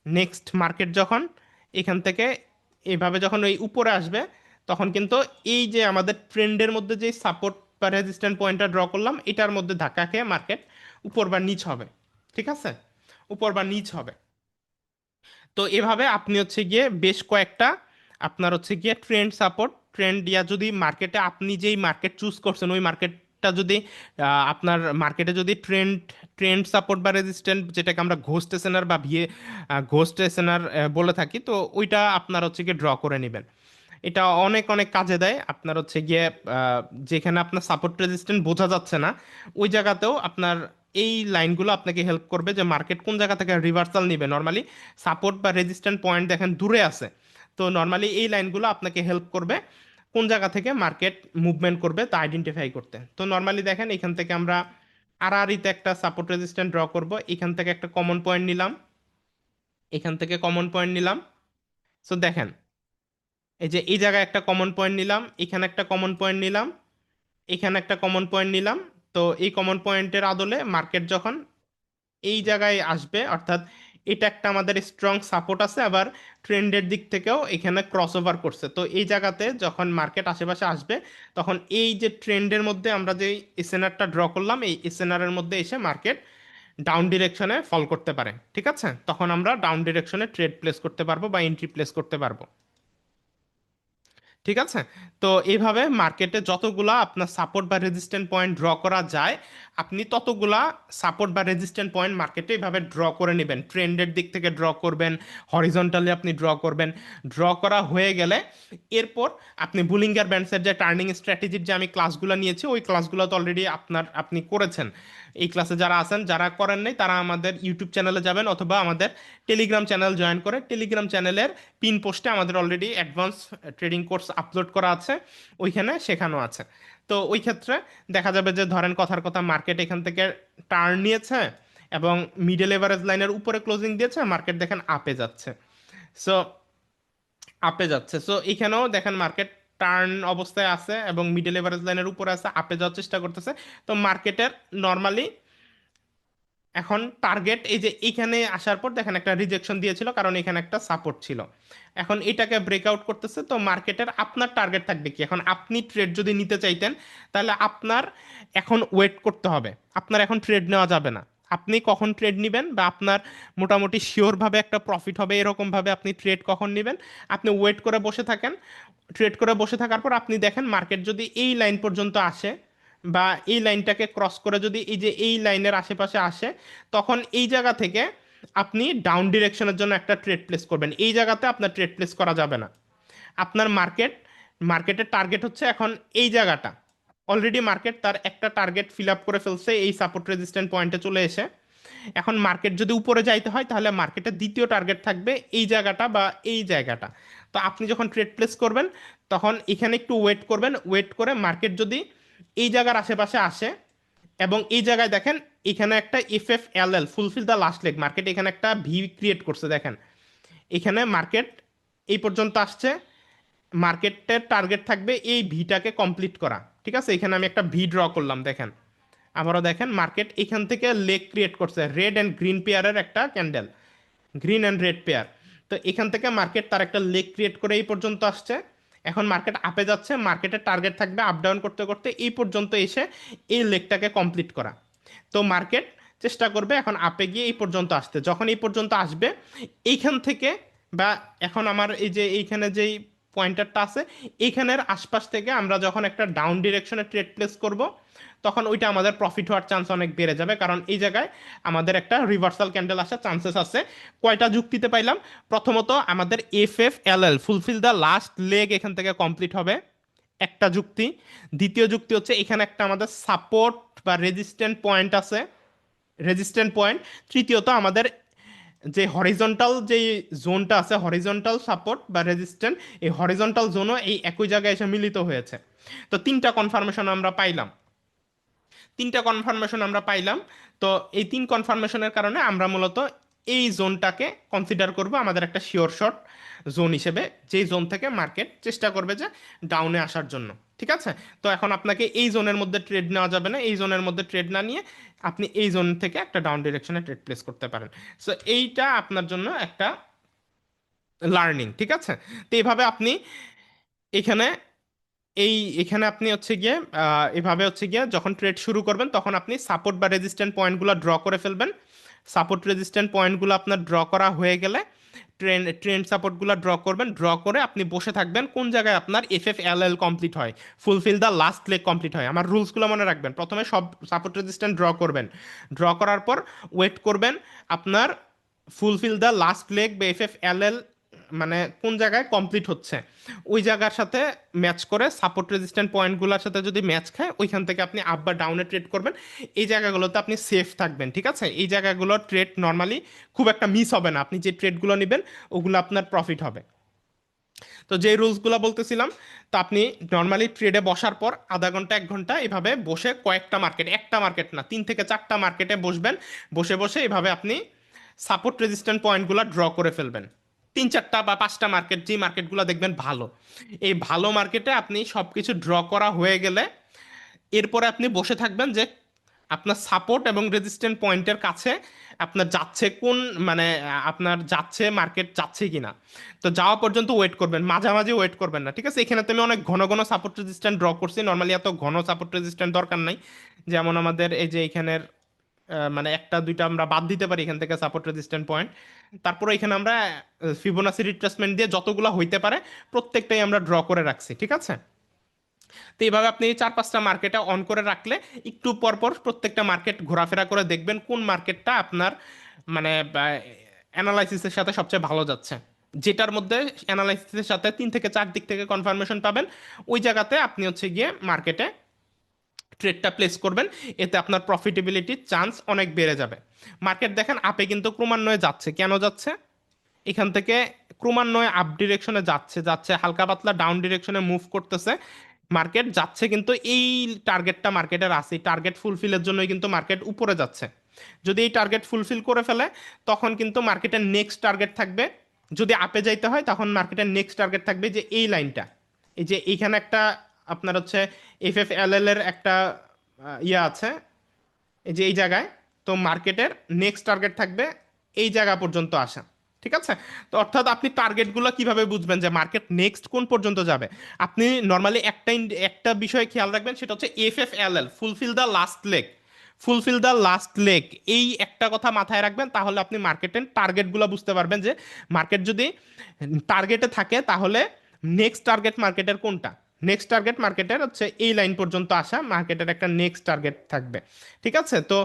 নেক্সট মার্কেট যখন এখান থেকে এভাবে যখন ওই উপরে আসবে, তখন কিন্তু এই যে আমাদের ট্রেন্ডের মধ্যে যে সাপোর্ট বা রেজিস্ট্যান্ট পয়েন্টটা ড্র করলাম এটার মধ্যে ধাক্কা খেয়ে মার্কেট উপর বা নিচ হবে। ঠিক আছে, উপর বা নিচ হবে। তো এভাবে আপনি হচ্ছে গিয়ে বেশ কয়েকটা আপনার হচ্ছে গিয়ে ট্রেন্ড সাপোর্ট ট্রেন্ড, যদি মার্কেটে আপনি যেই মার্কেট চুজ করছেন ওই মার্কেটটা মার্কেটটা যদি আপনার মার্কেটে যদি ট্রেন্ড ট্রেন্ড সাপোর্ট বা রেজিস্ট্যান্ট, যেটাকে আমরা ঘোস্ট এসএনআর বা ভিএ ঘোস্ট এসএনআর বলে থাকি, তো ওইটা আপনার হচ্ছে গিয়ে ড্র করে নেবেন। এটা অনেক অনেক কাজে দেয় আপনার হচ্ছে গিয়ে যেখানে আপনার সাপোর্ট রেজিস্ট্যান্ট বোঝা যাচ্ছে না, ওই জায়গাতেও আপনার এই লাইনগুলো আপনাকে হেল্প করবে যে মার্কেট কোন জায়গা থেকে রিভার্সাল নিবে। নর্মালি সাপোর্ট বা রেজিস্ট্যান্ট পয়েন্ট দেখেন দূরে আছে, তো নর্মালি এই লাইনগুলো আপনাকে হেল্প করবে কোন জায়গা থেকে মার্কেট মুভমেন্ট করবে তা আইডেন্টিফাই করতে। তো নর্মালি দেখেন এখান থেকে আমরা আড়াআড়িতে একটা সাপোর্ট রেজিস্ট্যান্ট ড্র করব, এখান থেকে একটা কমন পয়েন্ট নিলাম, এখান থেকে কমন পয়েন্ট নিলাম। সো দেখেন এই যে এই জায়গায় একটা কমন পয়েন্ট নিলাম, এখানে একটা কমন পয়েন্ট নিলাম, এখানে একটা কমন পয়েন্ট নিলাম। তো এই কমন পয়েন্টের আদলে মার্কেট যখন এই জায়গায় আসবে, অর্থাৎ এটা একটা আমাদের স্ট্রং সাপোর্ট আছে, আবার ট্রেন্ডের দিক থেকেও এখানে ক্রস ওভার করছে। তো এই জায়গাতে যখন মার্কেট আশেপাশে আসবে, তখন এই যে ট্রেন্ডের মধ্যে আমরা যে এসএনআরটা ড্র করলাম, এই এসএনআর এর মধ্যে এসে মার্কেট ডাউন ডিরেকশনে ফল করতে পারে। ঠিক আছে, তখন আমরা ডাউন ডিরেকশনে ট্রেড প্লেস করতে পারবো বা এন্ট্রি প্লেস করতে পারবো। ঠিক আছে, তো এইভাবে মার্কেটে যতগুলা আপনার সাপোর্ট বা রেজিস্ট্যান্ট পয়েন্ট ড্র করা যায়, আপনি ততগুলা সাপোর্ট বা রেজিস্ট্যান্ট পয়েন্ট মার্কেটে এইভাবে ড্র করে নেবেন। ট্রেন্ডের দিক থেকে ড্র করবেন, হরিজন্টালি আপনি ড্র করবেন। ড্র করা হয়ে গেলে এরপর আপনি বুলিঙ্গার ব্যান্ডসের যে টার্নিং স্ট্র্যাটেজির যে আমি ক্লাসগুলো নিয়েছি, ওই ক্লাসগুলো তো অলরেডি আপনি করেছেন। এই ক্লাসে যারা আছেন, যারা করেন নাই তারা আমাদের ইউটিউব চ্যানেলে যাবেন অথবা আমাদের টেলিগ্রাম চ্যানেল জয়েন করে টেলিগ্রাম চ্যানেলের পিন পোস্টে আমাদের already advance trading course upload করা আছে, ওইখানে শেখানো আছে। তো ওই ক্ষেত্রে দেখা যাবে যে ধরেন কথার কথা মার্কেট এখান থেকে টার্ন নিয়েছে এবং মিডল এভারেজ লাইনের উপরে ক্লোজিং দিয়েছে, মার্কেট দেখেন আপে যাচ্ছে। সো এখানেও দেখেন মার্কেট টার্ন অবস্থায় আছে এবং মিডল এভারেজ লাইনের উপরে আছে, আপে যাওয়ার চেষ্টা করতেছে। তো মার্কেটের নর্মালি এখন টার্গেট এই যে এইখানে আসার পর দেখেন একটা রিজেকশন দিয়েছিল, কারণ এখানে একটা সাপোর্ট ছিল। এখন এটাকে ব্রেকআউট করতেছে। তো মার্কেটের আপনার টার্গেট থাকবে কি, এখন আপনি ট্রেড যদি নিতে চাইতেন, তাহলে আপনার এখন ওয়েট করতে হবে, আপনার এখন ট্রেড নেওয়া যাবে না। আপনি কখন ট্রেড নেবেন বা আপনার মোটামুটি শিওরভাবে একটা প্রফিট হবে এরকমভাবে আপনি ট্রেড কখন নেবেন, আপনি ওয়েট করে বসে থাকেন। ট্রেড করে বসে থাকার পর আপনি দেখেন মার্কেট যদি এই লাইন পর্যন্ত আসে বা এই লাইনটাকে ক্রস করে যদি এই যে এই লাইনের আশেপাশে আসে, তখন এই জায়গা থেকে আপনি ডাউন ডিরেকশনের জন্য একটা ট্রেড প্লেস করবেন। এই জায়গাতে আপনার ট্রেড প্লেস করা যাবে না। আপনার মার্কেটের টার্গেট হচ্ছে এখন এই জায়গাটা। অলরেডি মার্কেট তার একটা টার্গেট ফিল আপ করে ফেলছে এই সাপোর্ট রেজিস্ট্যান্ট পয়েন্টে চলে এসে। এখন মার্কেট যদি উপরে যাইতে হয়, তাহলে মার্কেটের দ্বিতীয় টার্গেট থাকবে এই জায়গাটা বা এই জায়গাটা। তো আপনি যখন ট্রেড প্লেস করবেন, তখন এখানে একটু ওয়েট করবেন, ওয়েট করে মার্কেট যদি এই জায়গার আশেপাশে আসে এবং এই জায়গায় দেখেন এখানে একটা FFLL fulfil the last leg, market এখানে একটা ভি ক্রিয়েট করছে দেখেন। এখানে মার্কেট এই পর্যন্ত আসছে, মার্কেটের টার্গেট থাকবে এই ভিটাকে কমপ্লিট করা। ঠিক আছে, এখানে আমি একটা ভি ড্র করলাম দেখেন। আবারও দেখেন মার্কেট এখান থেকে লেগ ক্রিয়েট করছে, রেড অ্যান্ড গ্রিন পেয়ারের একটা candle, green and red pair. তো এখান থেকে মার্কেট তার একটা লেগ ক্রিয়েট করে এই পর্যন্ত আসছে। এখন মার্কেট আপে যাচ্ছে, মার্কেটের টার্গেট থাকবে আপ ডাউন করতে করতে এই পর্যন্ত এসে এই লেগটাকে কমপ্লিট করা। তো মার্কেট চেষ্টা করবে এখন আপে গিয়ে এই পর্যন্ত আসতে। যখন এই পর্যন্ত আসবে এইখান থেকে বা এখন আমার এই যে এইখানে যেই পয়েন্টারটা আছে, এইখানের আশপাশ থেকে আমরা যখন একটা ডাউন ডিরেকশনে ট্রেড প্লেস করব, তখন ওইটা আমাদের প্রফিট হওয়ার চান্স অনেক বেড়ে যাবে, কারণ এই জায়গায় আমাদের একটা রিভার্সাল ক্যান্ডেল আসার চান্সেস আছে। কয়টা যুক্তিতে পাইলাম, প্রথমত আমাদের FFLL fulfil the last leg এখান থেকে কমপ্লিট হবে, একটা যুক্তি। দ্বিতীয় যুক্তি হচ্ছে এখানে একটা আমাদের সাপোর্ট বা রেজিস্ট্যান্ট পয়েন্ট আছে, রেজিস্ট্যান্ট পয়েন্ট। তৃতীয়ত আমাদের যে হরিজন্টাল যে জোনটা আছে, হরিজন্টাল সাপোর্ট বা রেজিস্ট্যান্ট, এই হরিজন্টাল জোনও এই একই জায়গায় এসে মিলিত হয়েছে। তো তিনটা কনফার্মেশন আমরা পাইলাম, তিনটা কনফার্মেশন আমরা পাইলাম। তো এই তিন কনফার্মেশনের কারণে আমরা মূলত এই জোনটাকে কনসিডার করব আমাদের একটা শিওর শট জোন হিসেবে, যেই জোন থেকে মার্কেট চেষ্টা করবে যে ডাউনে আসার জন্য। ঠিক আছে, তো এখন আপনাকে এই জোনের মধ্যে ট্রেড নেওয়া যাবে না, এই জোনের মধ্যে ট্রেড না নিয়ে আপনি এই জোন থেকে একটা ডাউন ডিরেকশনে ট্রেড প্লেস করতে পারেন। সো এইটা আপনার জন্য একটা লার্নিং। ঠিক আছে, তো এইভাবে আপনি এখানে এখানে আপনি হচ্ছে গিয়ে এভাবে হচ্ছে গিয়ে যখন ট্রেড শুরু করবেন, তখন আপনি সাপোর্ট বা রেজিস্ট্যান্ট পয়েন্টগুলো ড্র করে ফেলবেন। সাপোর্ট রেজিস্ট্যান্ট পয়েন্টগুলো আপনার ড্র করা হয়ে গেলে ট্রেন্ড সাপোর্টগুলো ড্র করবেন, ড্র করে আপনি বসে থাকবেন কোন জায়গায় আপনার এফ এফ এল এল কমপ্লিট হয়, fulfil the last leg complete হয়। আমার রুলসগুলো মনে রাখবেন, প্রথমে সব সাপোর্ট রেজিস্ট্যান্ট ড্র করবেন, ড্র করার পর ওয়েট করবেন আপনার ফুলফিল দ্য লাস্ট লেগ বা এফ এফ এল এল মানে কোন জায়গায় কমপ্লিট হচ্ছে, ওই জায়গার সাথে ম্যাচ করে সাপোর্ট রেজিস্ট্যান্ট পয়েন্টগুলোর সাথে যদি ম্যাচ খায় ওইখান থেকে আপনি আপ বা ডাউনে ট্রেড করবেন। এই জায়গাগুলোতে আপনি সেফ থাকবেন, ঠিক আছে? এই জায়গাগুলো ট্রেড নর্মালি খুব একটা মিস হবে না, আপনি যে ট্রেডগুলো নেবেন ওগুলো আপনার প্রফিট হবে। তো যে রুলসগুলো বলতেছিলাম, তো আপনি নর্মালি ট্রেডে বসার পর আধা ঘন্টা 1 ঘন্টা এভাবে বসে কয়েকটা মার্কেট, একটা মার্কেট না 3 থেকে 4টা মার্কেটে বসবেন, বসে বসে এভাবে আপনি সাপোর্ট রেজিস্ট্যান্ট পয়েন্টগুলো ড্র করে ফেলবেন। 3 4টা বা 5টা মার্কেট, যে মার্কেটগুলো দেখবেন ভালো, এই ভালো মার্কেটে আপনি সব কিছু ড্র করা হয়ে গেলে এরপরে আপনি বসে থাকবেন যে আপনার সাপোর্ট এবং রেজিস্ট্যান্ট পয়েন্টের কাছে আপনার যাচ্ছে কোন, মানে আপনার যাচ্ছে মার্কেট যাচ্ছে কিনা। তো যাওয়া পর্যন্ত ওয়েট করবেন, মাঝামাঝি ওয়েট করবেন না, ঠিক আছে? এখানে তো আমি অনেক ঘন ঘন সাপোর্ট রেজিস্ট্যান্ট ড্র করছি, নর্মালি এত ঘন সাপোর্ট রেজিস্ট্যান্ট দরকার নাই। যেমন আমাদের এই যে এখানের মানে একটা দুইটা আমরা বাদ দিতে পারি এখান থেকে সাপোর্ট রেজিস্ট্যান্ট পয়েন্ট। তারপরে এখানে আমরা ফিবোনাসি রিট্রেসমেন্ট দিয়ে যতগুলো হইতে পারে প্রত্যেকটাই আমরা ড্র করে রাখছি, ঠিক আছে? তো এইভাবে আপনি 4 5টা মার্কেটে অন করে রাখলে একটু পর পর প্রত্যেকটা মার্কেট ঘোরাফেরা করে দেখবেন কোন মার্কেটটা আপনার মানে অ্যানালাইসিসের সাথে সবচেয়ে ভালো যাচ্ছে, যেটার মধ্যে অ্যানালাইসিসের সাথে 3 থেকে 4 দিক থেকে কনফার্মেশন পাবেন, ওই জায়গাতে আপনি হচ্ছে গিয়ে মার্কেটে ট্রেডটা প্লেস করবেন। এতে আপনার প্রফিটেবিলিটির চান্স অনেক বেড়ে যাবে। মার্কেট দেখেন আপে কিন্তু ক্রমান্বয়ে যাচ্ছে, কেন যাচ্ছে? এখান থেকে ক্রমান্বয়ে আপ ডিরেকশনে যাচ্ছে যাচ্ছে হালকা পাতলা ডাউন ডিরেকশনে মুভ করতেছে, মার্কেট যাচ্ছে কিন্তু এই টার্গেটটা মার্কেটের আছে, টার্গেট ফুলফিলের জন্যই কিন্তু মার্কেট উপরে যাচ্ছে। যদি এই টার্গেট ফুলফিল করে ফেলে তখন কিন্তু মার্কেটের নেক্সট টার্গেট থাকবে, যদি আপে যাইতে হয় তখন মার্কেটের নেক্সট টার্গেট থাকবে যে এই লাইনটা, এই যে এইখানে একটা আপনার হচ্ছে এফ এফ এল এল এর একটা ইয়ে আছে, এই যে এই জায়গায়। তো মার্কেটের নেক্সট টার্গেট থাকবে এই জায়গা পর্যন্ত আসা, ঠিক আছে? তো অর্থাৎ আপনি টার্গেটগুলো কিভাবে বুঝবেন যে মার্কেট নেক্সট কোন পর্যন্ত যাবে? আপনি নর্মালি একটা বিষয় খেয়াল রাখবেন, সেটা হচ্ছে F F L L, fulfil the last leg. Fulfil the last leg, এই একটা কথা মাথায় রাখবেন, তাহলে আপনি মার্কেটের টার্গেটগুলো বুঝতে পারবেন যে মার্কেট যদি টার্গেটে থাকে তাহলে নেক্সট টার্গেট মার্কেটের কোনটা। নেক্সট টার্গেট মার্কেটের হচ্ছে এই লাইন পর্যন্ত আসা, মার্কেটের একটা নেক্সট টার্গেট থাকবে, ঠিক আছে? তো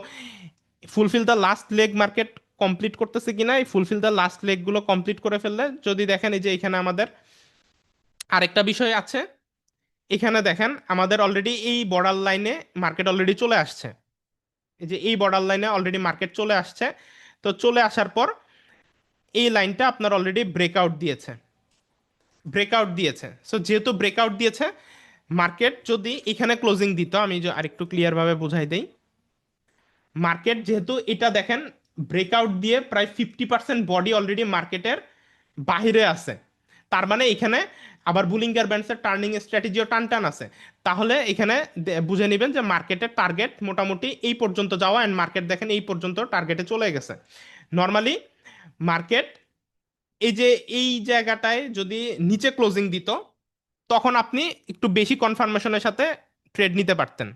fulfil the last leg market complete করতেছে কিনা, এই ফুলফিল দ্য লাস্ট লেগ গুলো কমপ্লিট করে ফেললে যদি দেখেন এই যে এখানে আমাদের আরেকটা বিষয় আছে, এখানে দেখেন আমাদের অলরেডি এই বর্ডার লাইনে মার্কেট অলরেডি চলে আসছে, এই যে এই বর্ডার লাইনে অলরেডি মার্কেট চলে আসছে। তো চলে আসার পর এই লাইনটা আপনার অলরেডি ব্রেকআউট দিয়েছে, ব্রেকআউট দিয়েছে। সো যেহেতু ব্রেকআউট দিয়েছে, মার্কেট যদি এখানে ক্লোজিং দিত, আমি যে আরেকটু ক্লিয়ার ভাবে বুঝাই দেই, মার্কেট যেহেতু এটা দেখেন ব্রেকআউট দিয়ে প্রায় 50% বডি অলরেডি মার্কেটের বাহিরে আছে, তার মানে এখানে আবার বুলিঙ্গার ব্যান্ডসের টার্নিং স্ট্র্যাটেজিও টান টান আছে। তাহলে এখানে বুঝে নেবেন যে মার্কেটের টার্গেট মোটামুটি এই পর্যন্ত যাওয়া, অ্যান্ড মার্কেট দেখেন এই পর্যন্ত টার্গেটে চলে গেছে। নর্মালি মার্কেট এই যে এই জায়গাটায় যদি নিচে ক্লোজিং দিত তখন আপনি একটু বেশি কনফার্মেশনের সাথে ট্রেড নিতে পারতেন,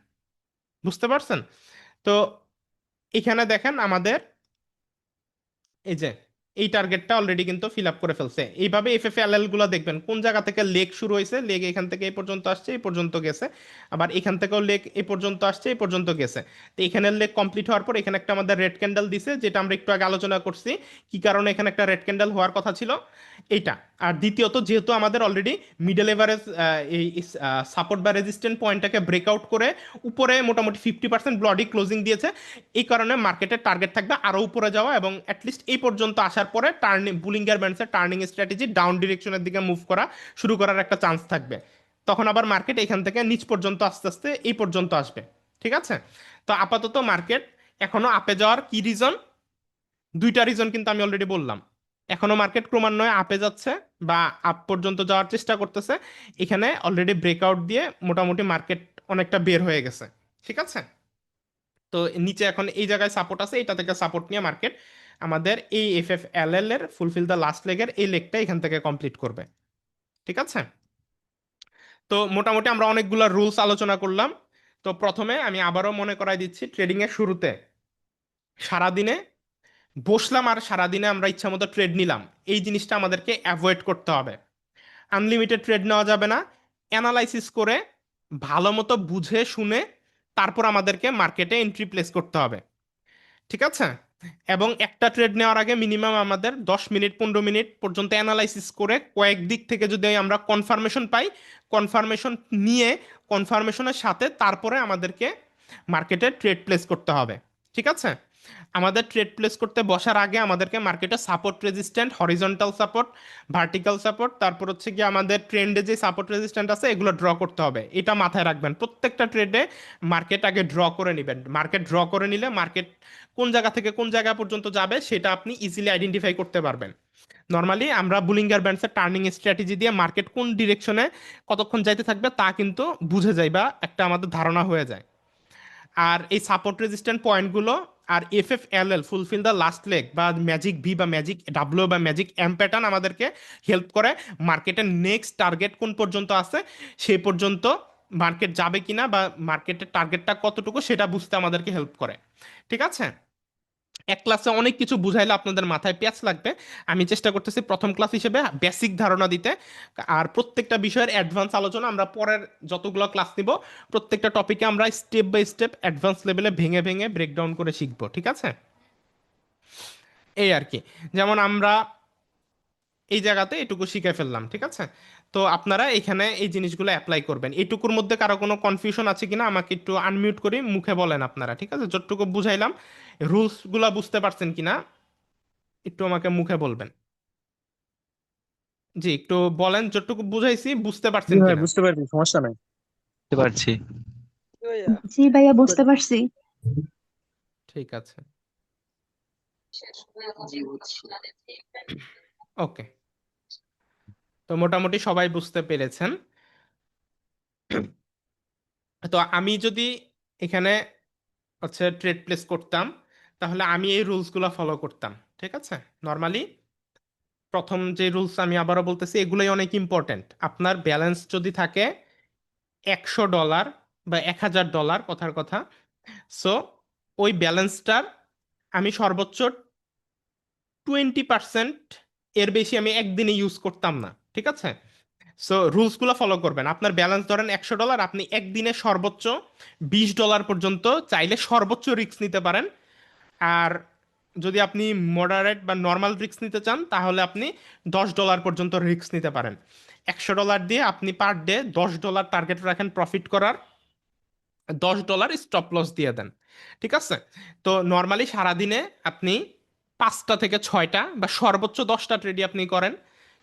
বুঝতে পারছেন? তো এখানে দেখেন আমাদের এই যে এই টার্গেটটা অলরেডি কিন্তু ফিল আপ করে ফেলছে। এইভাবে এফ এফ এল এল গুলো দেখবেন কোন জায়গা থেকে লেগ শুরু হয়েছে, লেগ এখান থেকে এই পর্যন্ত আসছে, এই পর্যন্ত গেছে, আবার এখান থেকেও লেগ এই পর্যন্ত আসছে, এই পর্যন্ত গেছে। তো এখানের লেগ কমপ্লিট হওয়ার পর এখানে একটা আমাদের রেড ক্যান্ডেল দিছে, যেটা আমরা একটু আগে আলোচনা করছি কি কারণে এখানে একটা রেড ক্যান্ডেল হওয়ার কথা ছিল এইটা। আর দ্বিতীয়ত যেহেতু আমাদের অলরেডি মিডল এভারেজ এই সাপোর্ট বা রেজিস্ট্যান্ট পয়েন্টটাকে ব্রেকআউট করে উপরে মোটামুটি 50% ব্লডি ক্লোজিং দিয়েছে, এই কারণে মার্কেটের টার্গেট থাকবে আরো উপরে যাওয়া এবং অ্যাটলিস্ট এই পর্যন্ত আসার পরে টার্নিং বুলিঙ্গার ব্যান্ডসের টার্নিং স্ট্র্যাটেজি ডাউন ডিরেকশনের দিকে মুভ করা শুরু করার একটা চান্স থাকবে। তখন আবার মার্কেট এখান থেকে নিচ পর্যন্ত আস্তে আস্তে এই পর্যন্ত আসবে, ঠিক আছে? তো আপাতত মার্কেট এখনো আপে যাওয়ার কি রিজন, দুইটা রিজন কিন্তু আমি অলরেডি বললাম। এখনো মার্কেট ক্রমান্বয়ে আপে যাচ্ছে বা আপ পর্যন্ত যাওয়ার চেষ্টা করতেছে, এখানে অলরেডি ব্রেকআউট দিয়ে মোটামুটি মার্কেট অনেকটা বের হয়ে গেছে, ঠিক আছে? তো নিচে এখন এই জায়গায় সাপোর্ট আছে, এটা থেকে সাপোর্ট নিয়ে মার্কেট আমাদের এই এফ এফ এল এল এর ফুলফিল দ্য লাস্ট লেগের এই লেগটা এখান থেকে কমপ্লিট করবে, ঠিক আছে? তো মোটামুটি আমরা অনেকগুলো রুলস আলোচনা করলাম। তো প্রথমে আমি আবারও মনে করাই দিচ্ছি, ট্রেডিং এর শুরুতে সারাদিনে বসলাম আর সারাদিনে আমরা ইচ্ছা মতো ট্রেড নিলাম, এই জিনিসটা আমাদেরকে অ্যাভয়েড করতে হবে। আনলিমিটেড ট্রেড নেওয়া যাবে না। অ্যানালাইসিস করে ভালো মতো বুঝে শুনে তারপর আমাদেরকে মার্কেটে এন্ট্রি প্লেস করতে হবে, ঠিক আছে? এবং একটা ট্রেড নেওয়ার আগে মিনিমাম আমাদের 10 মিনিট 15 মিনিট পর্যন্ত অ্যানালাইসিস করে কয়েক দিক থেকে যদি আমরা কনফার্মেশন পাই, কনফার্মেশন নিয়ে কনফার্মেশনের সাথে তারপরে আমাদেরকে মার্কেটে ট্রেড প্লেস করতে হবে, ঠিক আছে? আমাদের ট্রেড প্লেস করতে বসার আগে আমাদেরকে মার্কেটে support resistant, horizontal support, vertical support, তারপর হচ্ছে কি আমাদের ট্রেন্ডে যে সাপোর্ট রেজিস্ট্যান্ট আছে এগুলো ড্র করতে হবে। এটা মাথায় রাখবেন, প্রত্যেকটা ট্রেডে মার্কেট আগে ড্র করে নেবেন। মার্কেট ড্র করে নিলে মার্কেট কোন জায়গা থেকে কোন জায়গা পর্যন্ত যাবে সেটা আপনি ইজিলি আইডেন্টিফাই করতে পারবেন। নর্মালি আমরা বুলিঙ্গার ব্যান্ডসের টার্নিং স্ট্র্যাটেজি দিয়ে মার্কেট কোন ডিরেকশনে কতক্ষণ যাইতে থাকবে তা কিন্তু বুঝে যায় বা একটা আমাদের ধারণা হয়ে যায়। আর এই সাপোর্ট রেজিস্ট্যান্ট পয়েন্টগুলো আর F F L L fulfil the last leg বা ম্যাজিক ভি বা ম্যাজিক ডাব্লিউ বা ম্যাজিক এম প্যাটার্ন আমাদেরকে হেল্প করে মার্কেটের নেক্সট টার্গেট কোন পর্যন্ত আছে সেই পর্যন্ত মার্কেট যাবে কিনা বা মার্কেটের টার্গেটটা কতটুকু সেটা বুঝতে আমাদেরকে হেল্প করে, ঠিক আছে? এক ক্লাসে অনেক কিছু বুঝাইলে আপনাদের মাথায় প্যাচ লাগবে। আমি চেষ্টা করতেছি প্রথম ক্লাস হিসেবে বেসিক ধারণা দিতে, আর প্রত্যেকটা বিষয়ের অ্যাডভান্স আলোচনা আমরা পরের যতগুলো ক্লাস নিব প্রত্যেকটা টপিকে আমরা স্টেপ বাই স্টেপ অ্যাডভান্স লেভেলে ভেঙে ভেঙে ব্রেকডাউন করে শিখবো, ঠিক আছে? এই আর কি। যেমন আমরা এই জায়গাতে এটুকু শিখে ফেললাম, ঠিক আছে? তো আপনারা এখানে এই জিনিসগুলো অ্যাপ্লাই করবেন। এটুকুর মধ্যে কারো কোনো কনফিউশন আছে কিনা আমাকে একটু আনমিউট করে মুখে বলেন আপনারা, ঠিক আছে? যতটুকু বুঝাইলাম রুলসগুলো বুঝতে পারছেন কিনা একটু আমাকে মুখে বলবেন। জি, একটু বলেন যতটুকু বুঝাইছি বুঝতে জি পারছেন ভাই, কিনা। বুঝতে পারছি, সমস্যা নাই। বুঝতে পারছি। জি ভাইয়া বুঝতে পারছি। ঠিক আছে, ওকে। তো মোটামুটি সবাই বুঝতে পেরেছেন। তো আমি যদি এখানে হচ্ছে ট্রেড প্লেস করতাম তাহলে আমি এই রুলসগুলো ফলো করতাম, ঠিক আছে? নর্মালি প্রথম যে রুলস আমি আবারও বলতেছি এগুলোই অনেক ইম্পর্ট্যান্ট। আপনার ব্যালেন্স যদি থাকে $100 বা $1000, কথার কথা, সো ওই ব্যালেন্সটার আমি সর্বোচ্চ 20% এর বেশি আমি একদিনে ইউজ করতাম না, ঠিক আছে? সো রুলসগুলো ফলো করবেন। আপনার ব্যালেন্স ধরেন $100, আপনি একদিনে সর্বোচ্চ $20 পর্যন্ত চাইলে সর্বোচ্চ রিস্ক নিতে পারেন। আর যদি আপনি মডারেট বা নর্মাল রিস্ক নিতে চান তাহলে আপনি $10 পর্যন্ত রিস্ক নিতে পারেন। $100 দিয়ে আপনি পার ডে $10 টার্গেট রাখেন প্রফিট করার, $10 স্টপ লস দিয়ে দেন, ঠিক আছে? তো নর্মালি সারাদিনে আপনি 5টা থেকে 6টা বা সর্বোচ্চ 10টা ট্রেডই আপনি করেন,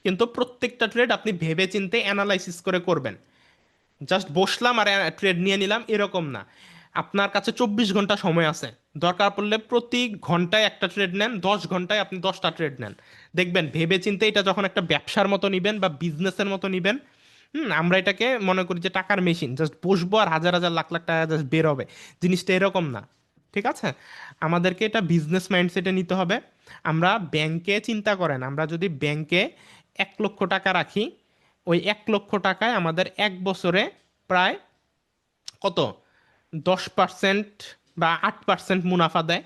কিন্তু প্রত্যেকটা ট্রেড আপনি ভেবে চিন্তে অ্যানালাইসিস করে করবেন। জাস্ট বসলাম আর ট্রেড নিয়ে নিলাম এরকম না। আপনার কাছে 24 ঘন্টা সময় আছে, দরকার পড়লে প্রতি ঘন্টায় একটা ট্রেড নেন, 10 ঘন্টায় আপনি 10টা ট্রেড নেন। দেখবেন ভেবে চিন্তে এটা যখন একটা ব্যবসার মতো নিবেন বা বিজনেসের মতো নিবেন। আমরা এটাকে মনে করি যে টাকার মেশিন, জাস্ট বসবো আর হাজার হাজার লাখ লাখ টাকা জাস্ট বের হবে। জিনিসটা এরকম না, ঠিক আছে? আমাদেরকে এটা বিজনেস মাইন্ডসেটে নিতে হবে। আমরা ব্যাংকে চিন্তা করেন, আমরা যদি ব্যাংকে 1 লক্ষ টাকা রাখি, ওই 1 লক্ষ টাকায় আমাদের এক বছরে প্রায় কত 10% বা 8% মুনাফা দেয়।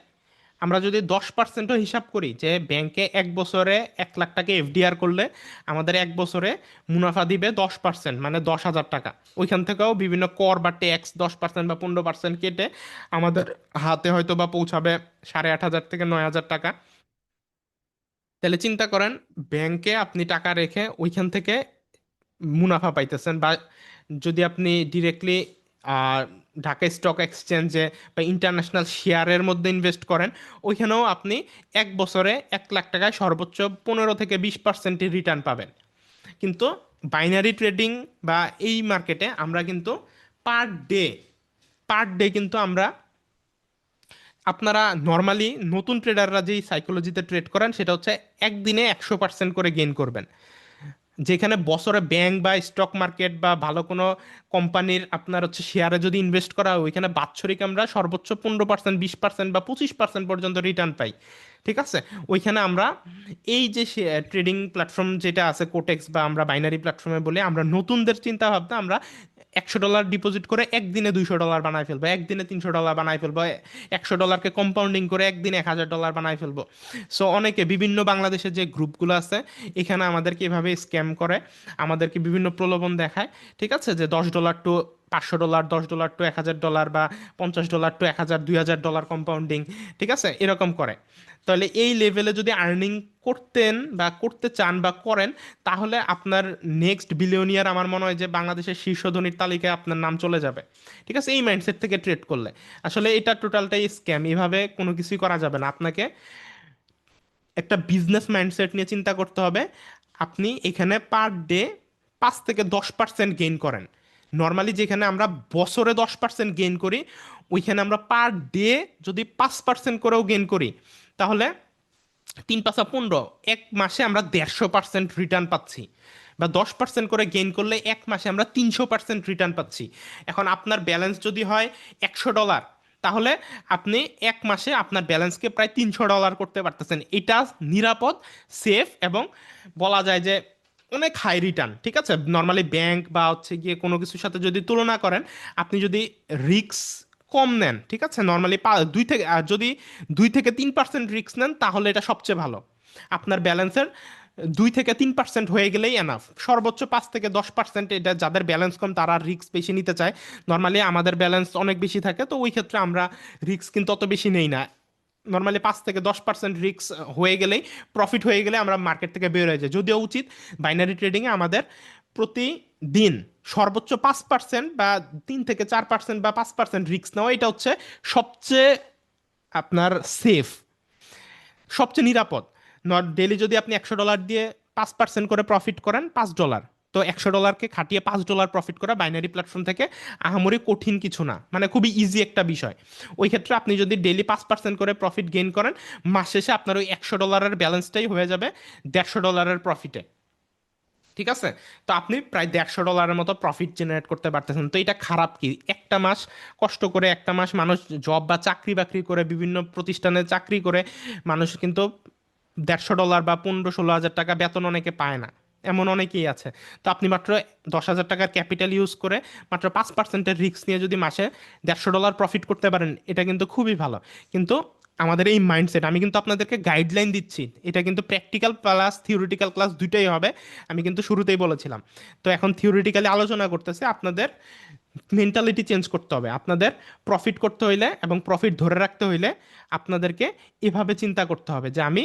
আমরা যদি 10%ও হিসাব করি যে ব্যাংকে এক বছরে 1 লাখ টাকা এফডিআর করলে আমাদের এক বছরে মুনাফা দিবে 10%, মানে 10,000 টাকা। ওইখান থেকেও বিভিন্ন কর বা ট্যাক্স 10% বা 15% কেটে আমাদের হাতে হয়তো বা পৌঁছাবে 8,500 থেকে 9,000 টাকা। তাহলে চিন্তা করেন ব্যাংকে আপনি টাকা রেখে ওইখান থেকে মুনাফা পাইতেছেন, বা যদি আপনি ডিরেক্টলি ঢাকা স্টক এক্সচেঞ্জে বা ইন্টারন্যাশনাল শেয়ারের মধ্যে ইনভেস্ট করেন, ওইখানেও আপনি এক বছরে 1 লাখ টাকায় সর্বোচ্চ 15 থেকে 20% রিটার্ন পাবেন। কিন্তু বাইনারি ট্রেডিং বা এই মার্কেটে আমরা কিন্তু পার ডে পার ডে কিন্তু আমরা, আপনারা নর্মালি নতুন ট্রেডাররা যেই সাইকোলজিতে ট্রেড করেন সেটা হচ্ছে একদিনে 100% করে গেইন করবেন। যেখানে বছরে ব্যাংক বা স্টক মার্কেট বা ভালো কোনো কোম্পানির আপনার হচ্ছে শেয়ারে যদি ইনভেস্ট করা হয় ওইখানে বাৎসরিক আমরা সর্বোচ্চ 15% 20% বা 25% পর্যন্ত রিটার্ন পাই। ঠিক আছে? ওইখানে আমরা এই যে ট্রেডিং প্ল্যাটফর্ম যেটা আছে কোটেক্স বা আমরা বাইনারি প্ল্যাটফর্মে বলি, আমরা নতুনদের চিন্তা ভাবনা আমরা $100 ডিপোজিট করে একদিনে $200 বানায় ফেলবো, একদিনে $300 বানায় ফেলবো, $100কে কম্পাউন্ডিং করে একদিনে $1000 বানায় ফেলবো। সো অনেকে বিভিন্ন বাংলাদেশের যে গ্রুপগুলো আছে এখানে আমাদেরকে এভাবে স্ক্যাম করে, আমাদেরকে বিভিন্ন প্রলোভন দেখায়। ঠিক আছে, যে $10 টু $500, $10 টু $1000, বা $50 টু 1000, $2000 কম্পাউন্ডিং, ঠিক আছে, এরকম করে। তাহলে এই লেভেলে যদি আর্নিং করতেন বা করতে চান বা করেন, তাহলে আপনার নেক্সট বিলিয়নিয়ার আমার মনে হয় যে বাংলাদেশের শীর্ষ ধনীর তালিকায় আপনার নাম চলে যাবে। ঠিক আছে, এই মাইন্ডসেট থেকে ট্রেড করলে আসলে এটা টোটালটাই স্ক্যাম, এভাবে কোনো কিছুই করা যাবে না। আপনাকে একটা বিজনেস মাইন্ডসেট নিয়ে চিন্তা করতে হবে। আপনি এখানে পার ডে 5 থেকে 10% গেইন করেন। নর্মালি যেখানে আমরা বছরে 10% গেইন করি, ওইখানে আমরা পার ডে যদি 5% করেও গেইন করি, তাহলে 3 × 5 = 15, এক মাসে আমরা 150% রিটার্ন পাচ্ছি। বা 10% করে গেইন করলে এক মাসে আমরা 300% রিটার্ন পাচ্ছি। এখন আপনার ব্যালেন্স যদি হয় $100, তাহলে আপনি এক মাসে আপনার ব্যালেন্সকে প্রায় $300 করতে পারতেছেন। এটা নিরাপদ, সেফ, এবং বলা যায় যে অনেক হাই রিটার্ন। ঠিক আছে, নর্মালি ব্যাংক বা হচ্ছে গিয়ে কোনো কিছুর সাথে যদি তুলনা করেন, আপনি যদি রিস্ক কম নেন, ঠিক আছে, নর্মালি 2 থেকে 3% রিস্ক নেন, তাহলে এটা সবচেয়ে ভালো। আপনার ব্যালেন্সের 2 থেকে 3% হয়ে গেলেই এনাফ। সর্বোচ্চ 5 থেকে 10%, এটা যাদের ব্যালেন্স কম তারা রিস্ক বেশি নিতে চায়। নর্মালি আমাদের ব্যালেন্স অনেক বেশি থাকে, তো ওই ক্ষেত্রে আমরা রিস্ক কিন্তু অত বেশি নেই না। নর্মালি 5 থেকে 10% রিস্ক হয়ে গেলেই, প্রফিট হয়ে গেলে আমরা মার্কেট থেকে বের হয়ে যাই। যদিও উচিত বাইনারি ট্রেডিংয়ে আমাদের প্রতিদিন সর্বোচ্চ 5% বা 3 থেকে 4% বা 5% রিস্ক নেওয়া, এটা হচ্ছে সবচেয়ে আপনার সেফ, সবচেয়ে নিরাপদ। নট ডেলি যদি আপনি $100 দিয়ে 5% করে প্রফিট করেন, $5, তো $100কে খাটিয়ে $5 প্রফিট করা বাইনারি প্ল্যাটফর্ম থেকে আহামরি কঠিন কিছু না, মানে খুবই ইজি একটা বিষয়। ওই ক্ষেত্রে আপনি যদি ডেলি 5% করে প্রফিট গেইন করেন, মাস শেষে আপনার ওই $100 ব্যালেন্সটাই হয়ে যাবে $150 প্রফিটে। ঠিক আছে, তো আপনি প্রায় $150 মতো প্রফিট জেনারেট করতে পারতেছেন। তো এটা খারাপ কি? একটা মাস কষ্ট করে, একটা মাস মানুষ জব বা চাকরি বাকরি করে, বিভিন্ন প্রতিষ্ঠানে চাকরি করে মানুষ কিন্তু $150 বা 15-16 হাজার টাকা বেতন অনেকে পায় না, এমন অনেকেই আছে। তো আপনি মাত্র 10,000 টাকার ক্যাপিটাল ইউজ করে মাত্র 5%-এর রিস্ক নিয়ে যদি মাসে $150 প্রফিট করতে পারেন, এটা কিন্তু খুবই ভালো। কিন্তু আমাদের এই মাইন্ডসেট, আমি কিন্তু আপনাদেরকে গাইডলাইন দিচ্ছি, এটা কিন্তু প্র্যাকটিক্যাল প্লাস থিওরিটিক্যাল ক্লাস দুইটাই হবে, আমি কিন্তু শুরুতেই বলেছিলাম। তো এখন থিওরিটিক্যালি আলোচনা করতেছে, আপনাদের মেন্টালিটি চেঞ্জ করতে হবে। আপনাদের প্রফিট করতে হইলে এবং প্রফিট ধরে রাখতে হইলে আপনাদেরকে এভাবে চিন্তা করতে হবে যে আমি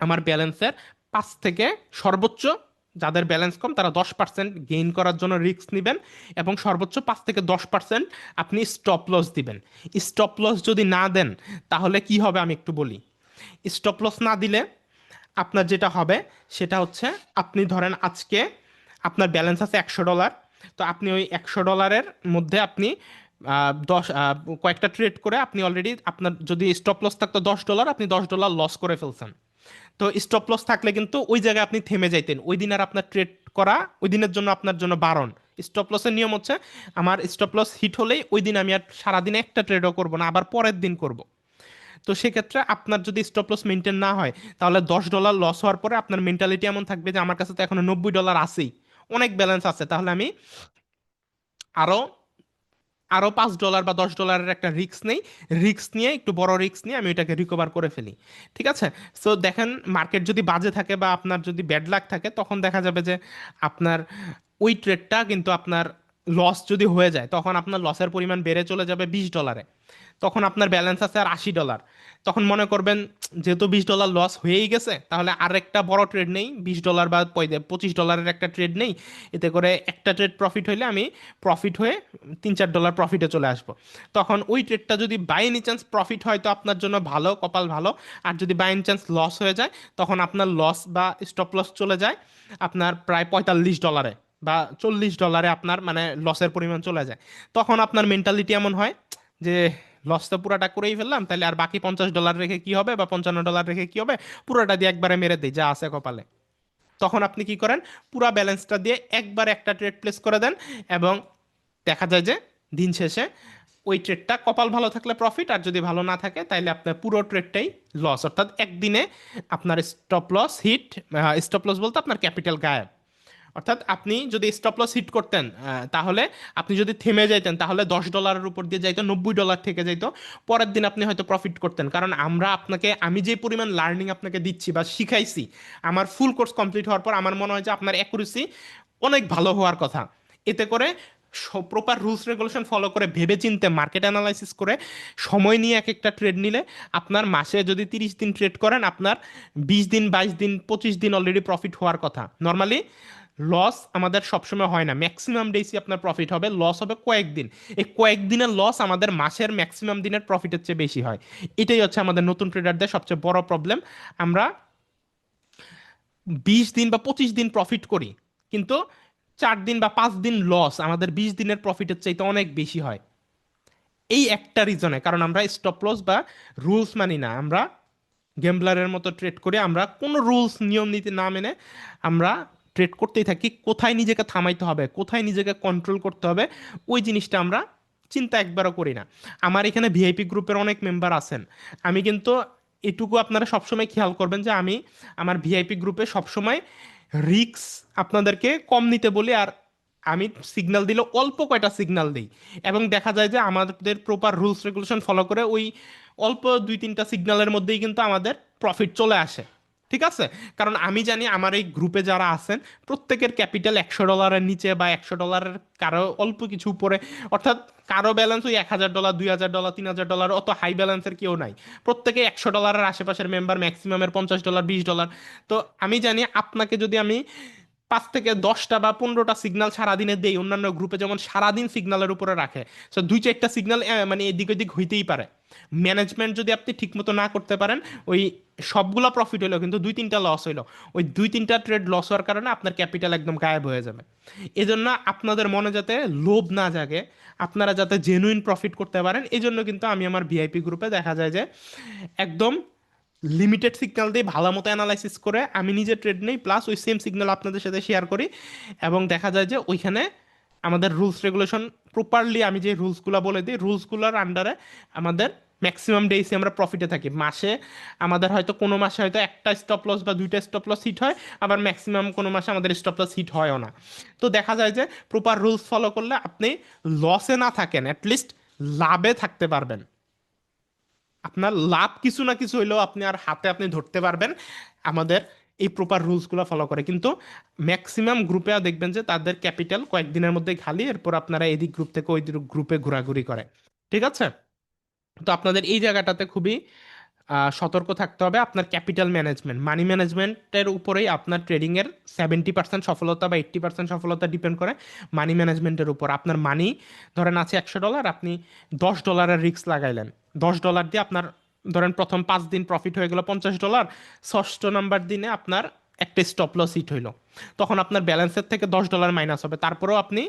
আমার ব্যালেন্সের 5 থেকে সর্বোচ্চ, যাদের ব্যালেন্স কম তারা 10% গেইন করার জন্য রিস্ক নেবেন, এবং সর্বোচ্চ 5 থেকে 10% আপনি স্টপ লস দিবেন। স্টপ লস যদি না দেন, তাহলে কি হবে আমি একটু বলি। স্টপ লস না দিলে আপনার যেটা হবে সেটা হচ্ছে, আপনি ধরেন আজকে আপনার ব্যালেন্স আছে $100, তো আপনি ওই $100 মধ্যে আপনি দশ কয়েকটা ট্রেড করে আপনি অলরেডি, আপনার যদি স্টপ লস থাকতো $10, আপনি $10 লস করে ফেলছেন। তো স্টপ লস থাকলে কিন্তু ওই জায়গায় আপনি থেমে যাইতেন, ওই দিন আর আপনার ট্রেড করা ওই দিনের জন্য আপনার জন্য বারণ। স্টপ লসের নিয়ম হচ্ছে, আমার স্টপ লস হিট হলেই ওই দিন আমি আর সারাদিনে একটা ট্রেডও করব না, আবার পরের দিন করব। তো সেক্ষেত্রে আপনার যদি স্টপ লস মেনটেন না হয়, তাহলে $10 লস হওয়ার পরে আপনার মেন্টালিটি এমন থাকবে যে আমার কাছে তো এখনো $90 আছেই, অনেক ব্যালেন্স আছে, তাহলে আমি আরো আরো $5 বা $10 একটা রিস্ক নেই, রিস্ক নিয়ে একটু বড় রিস্ক নিয়ে আমি ওইটাকে রিকভার করে ফেলি। ঠিক আছে, সো দেখেন, মার্কেট যদি বাজে থাকে বা আপনার যদি ব্যাড লাক থাকে, তখন দেখা যাবে যে আপনার ওই ট্রেডটা কিন্তু আপনার লস যদি হয়ে যায়, তখন আপনার লসের পরিমাণ বেড়ে চলে যাবে $20। তখন আপনার ব্যালেন্স আছে আর $80। তখন মনে করবেন যেহেতু $20 লস হয়েই গেছে, তাহলে আর একটা বড় ট্রেড নেই, $20 বা $25 একটা ট্রেড নেই, এতে করে একটা ট্রেড প্রফিট হইলে আমি প্রফিট হয়ে $3-4 প্রফিটে চলে আসবো। তখন ওই ট্রেডটা যদি বাই এনি চান্স প্রফিট হয়, তো আপনার জন্য ভালো, কপাল ভালো। আর যদি বাই এনি চান্স লস হয়ে যায়, তখন আপনার লস বা স্টপ লস চলে যায় আপনার প্রায় $45, বা $40 আপনার মানে লসের পরিমাণ চলে যায়। তখন আপনার মেন্টালিটি এমন হয় যে লস তো পুরাটা করেই ফেললাম, তাহলে আর বাকি $50 রেখে কি হবে, বা $55 রেখে কি হবে, পুরোটা দিয়ে একবারে মেরে দিই যা আছে কপালে। তখন আপনি কি করেন, পুরা ব্যালেন্সটা দিয়ে একবার একটা ট্রেড প্লেস করে দেন, এবং দেখা যায় যে দিন শেষে ওই ট্রেডটা কপাল ভালো থাকলে প্রফিট, আর যদি ভালো না থাকে তাহলে আপনার পুরো ট্রেডটাই লস, অর্থাৎ একদিনে আপনার stop loss hit, stop loss বলতে আপনার ক্যাপিটাল গায়েব। অর্থাৎ আপনি যদি স্টপ লস হিট করতেন, তাহলে আপনি যদি থেমে যাইতেন তাহলে $10 উপর দিয়ে যাইতো, $90 থেকে যাইতো, পরের দিন আপনি হয়তো প্রফিট করতেন। কারণ আমি যে পরিমাণ লার্নিং আপনাকে দিচ্ছি বা শিখাইছি, আমার ফুল কোর্স কমপ্লিট হওয়ার পর আমার মনে হয় যে আপনার অ্যাকুরেসি অনেক ভালো হওয়ার কথা। এতে করে প্রপার রুলস রেগুলেশন ফলো করে ভেবে চিন্তে মার্কেট অ্যানালাইসিস করে সময় নিয়ে এক একটা ট্রেড নিলে আপনার মাসে যদি 30 দিন ট্রেড করেন, আপনার 20 দিন, 22 দিন, 25 দিন অলরেডি প্রফিট হওয়ার কথা। নর্মালি লস আমাদের সবসময় হয় না, ম্যাক্সিমাম ডেইসই আপনার প্রফিট হবে, লস হবে কয়েকদিন। এই কয়েকদিনের লস আমাদের মাসের ম্যাক্সিমাম দিনের প্রফিটের চেয়ে বেশি হয়। এটাই হচ্ছে আমাদের নতুন ট্রেডারদের সবচেয়ে বড় প্রবলেম। আমরা 20 দিন বা 25 দিন প্রফিট করি, কিন্তু 4 দিন বা 5 দিন লস আমাদের 20 দিনের প্রফিটের চাইতে অনেক বেশি হয়। এই একটা রিজনে, কারণ আমরা স্টপ লস বা রুলস মানি না, আমরা গেমব্লারের মতো ট্রেড করে, আমরা কোনো রুলস নিয়ম নীতি না মেনে আমরা ট্রেড করতেই থাকি। কোথায় নিজেকে থামাইতে হবে, কোথায় নিজেকে কন্ট্রোল করতে হবে, ওই জিনিসটা আমরা চিন্তা একবারও করি না। আমার এখানে ভিআইপি গ্রুপের অনেক মেম্বার আছেন, আমি কিন্তু এটুকু আপনারা সবসময় খেয়াল করবেন যে আমি আমার ভিআইপি গ্রুপে সবসময় রিস্ক আপনাদেরকে কম নিতে বলি, আর আমি সিগন্যাল দিলে অল্প কয়টা সিগন্যাল দিই, এবং দেখা যায় যে আমাদের প্রপার রুলস রেগুলেশন ফলো করে ওই অল্প 2-3টা সিগন্যালের মধ্যেই কিন্তু আমাদের প্রফিট চলে আসে। ঠিক আছে, কারণ আমি জানি আমার এই গ্রুপে যারা আছেন প্রত্যেকের ক্যাপিটাল $100 নিচে বা $100, কারো অল্প কিছু উপরে, অর্থাৎ কারো ব্যালেন্স ওই $1000, $2000, $3000, অত হাই ব্যালেন্সের কেউ নাই। প্রত্যেকে $100 আশেপাশের মেম্বার, ম্যাক্সিমামের $50, $20। তো আমি জানি আপনাকে যদি আমি 5 থেকে 10টা বা 15টা সিগন্যাল সারাদিনে দেই, অন্যান্য গ্রুপে যেমন সারাদিন সিগন্যালের উপরে রাখে, তো 2-4টা সিগন্যাল মানে এদিক ওদিক হইতেই পারে। ম্যানেজমেন্ট যদি আপনি ঠিক মতো না করতে পারেন, ওই সবগুলা প্রফিট হইলো কিন্তু 2-3টা লস হইলো, ওই 2-3টা ট্রেড লস হওয়ার কারণে আপনার ক্যাপিটাল একদম গায়েব হয়ে যাবে। এজন্য আপনাদের মনে যাতে লোভ না জাগে, আপনারা যাতে জেনুইন প্রফিট করতে পারেন, এই জন্য কিন্তু আমি আমার ভিআইপি গ্রুপে দেখা যায় যে একদম লিমিটেড সিগন্যাল দিয়ে ভালো মতো অ্যানালাইসিস করে আমি নিজে ট্রেড নেই, প্লাস ওই সেম সিগন্যাল আপনাদের সাথে শেয়ার করি, এবং দেখা যায় যে ওইখানে আমাদের রুলস রেগুলেশন প্রপারলি, আমি যে রুলসগুলো বলে দিই, রুলসগুলোর আন্ডারে আমাদের ম্যাক্সিমাম ডেইসে আমরা প্রফিটে থাকি। মাসে আমাদের হয়তো কোনো মাসে হয়তো একটা স্টপ লস বা দুইটা স্টপ লস হিট হয়, আবার ম্যাক্সিমাম কোনো মাসে আমাদের স্টপ লস হিট হয়ও না। তো দেখা যায় যে প্রপার রুলস ফলো করলে আপনি লসে না থাকেন, অ্যাটলিস্ট লাভে থাকতে পারবেন। আপনার লাভ কিছু না কিছু হইলেও আপনি আর হাতে আপনি ধরতে পারবেন আমাদের এই প্রপার রুলসগুলো ফলো করে। কিন্তু ম্যাক্সিমাম গ্রুপে দেখবেন যে তাদের ক্যাপিটাল কয়েকদিনের মধ্যে খালি, এরপর আপনারা এদিক গ্রুপ থেকে ওই গ্রুপে ঘোরাঘুরি করে। ঠিক আছে, তো আপনাদের এই জায়গাটাতে খুবই সতর্ক থাকতে হবে। আপনার ক্যাপিটাল ম্যানেজমেন্ট, মানি ম্যানেজমেন্টের উপরেই আপনার ট্রেডিংয়ের 70% সফলতা বা 80% সফলতা ডিপেন্ড করে মানি ম্যানেজমেন্টের উপর। আপনার মানি ধরেন আছে $100, আপনি $10 রিস্ক লাগাইলেন, $10 দিয়ে আপনার ধরেন প্রথম 5 দিন প্রফিট হয়ে গেল $50, ষষ্ঠ নাম্বার দিনে আপনার একটা স্টপ লস হিট হইলো, তখন আপনার ব্যালেন্সের থেকে $10 মাইনাস হবে, তারপরেও আপনি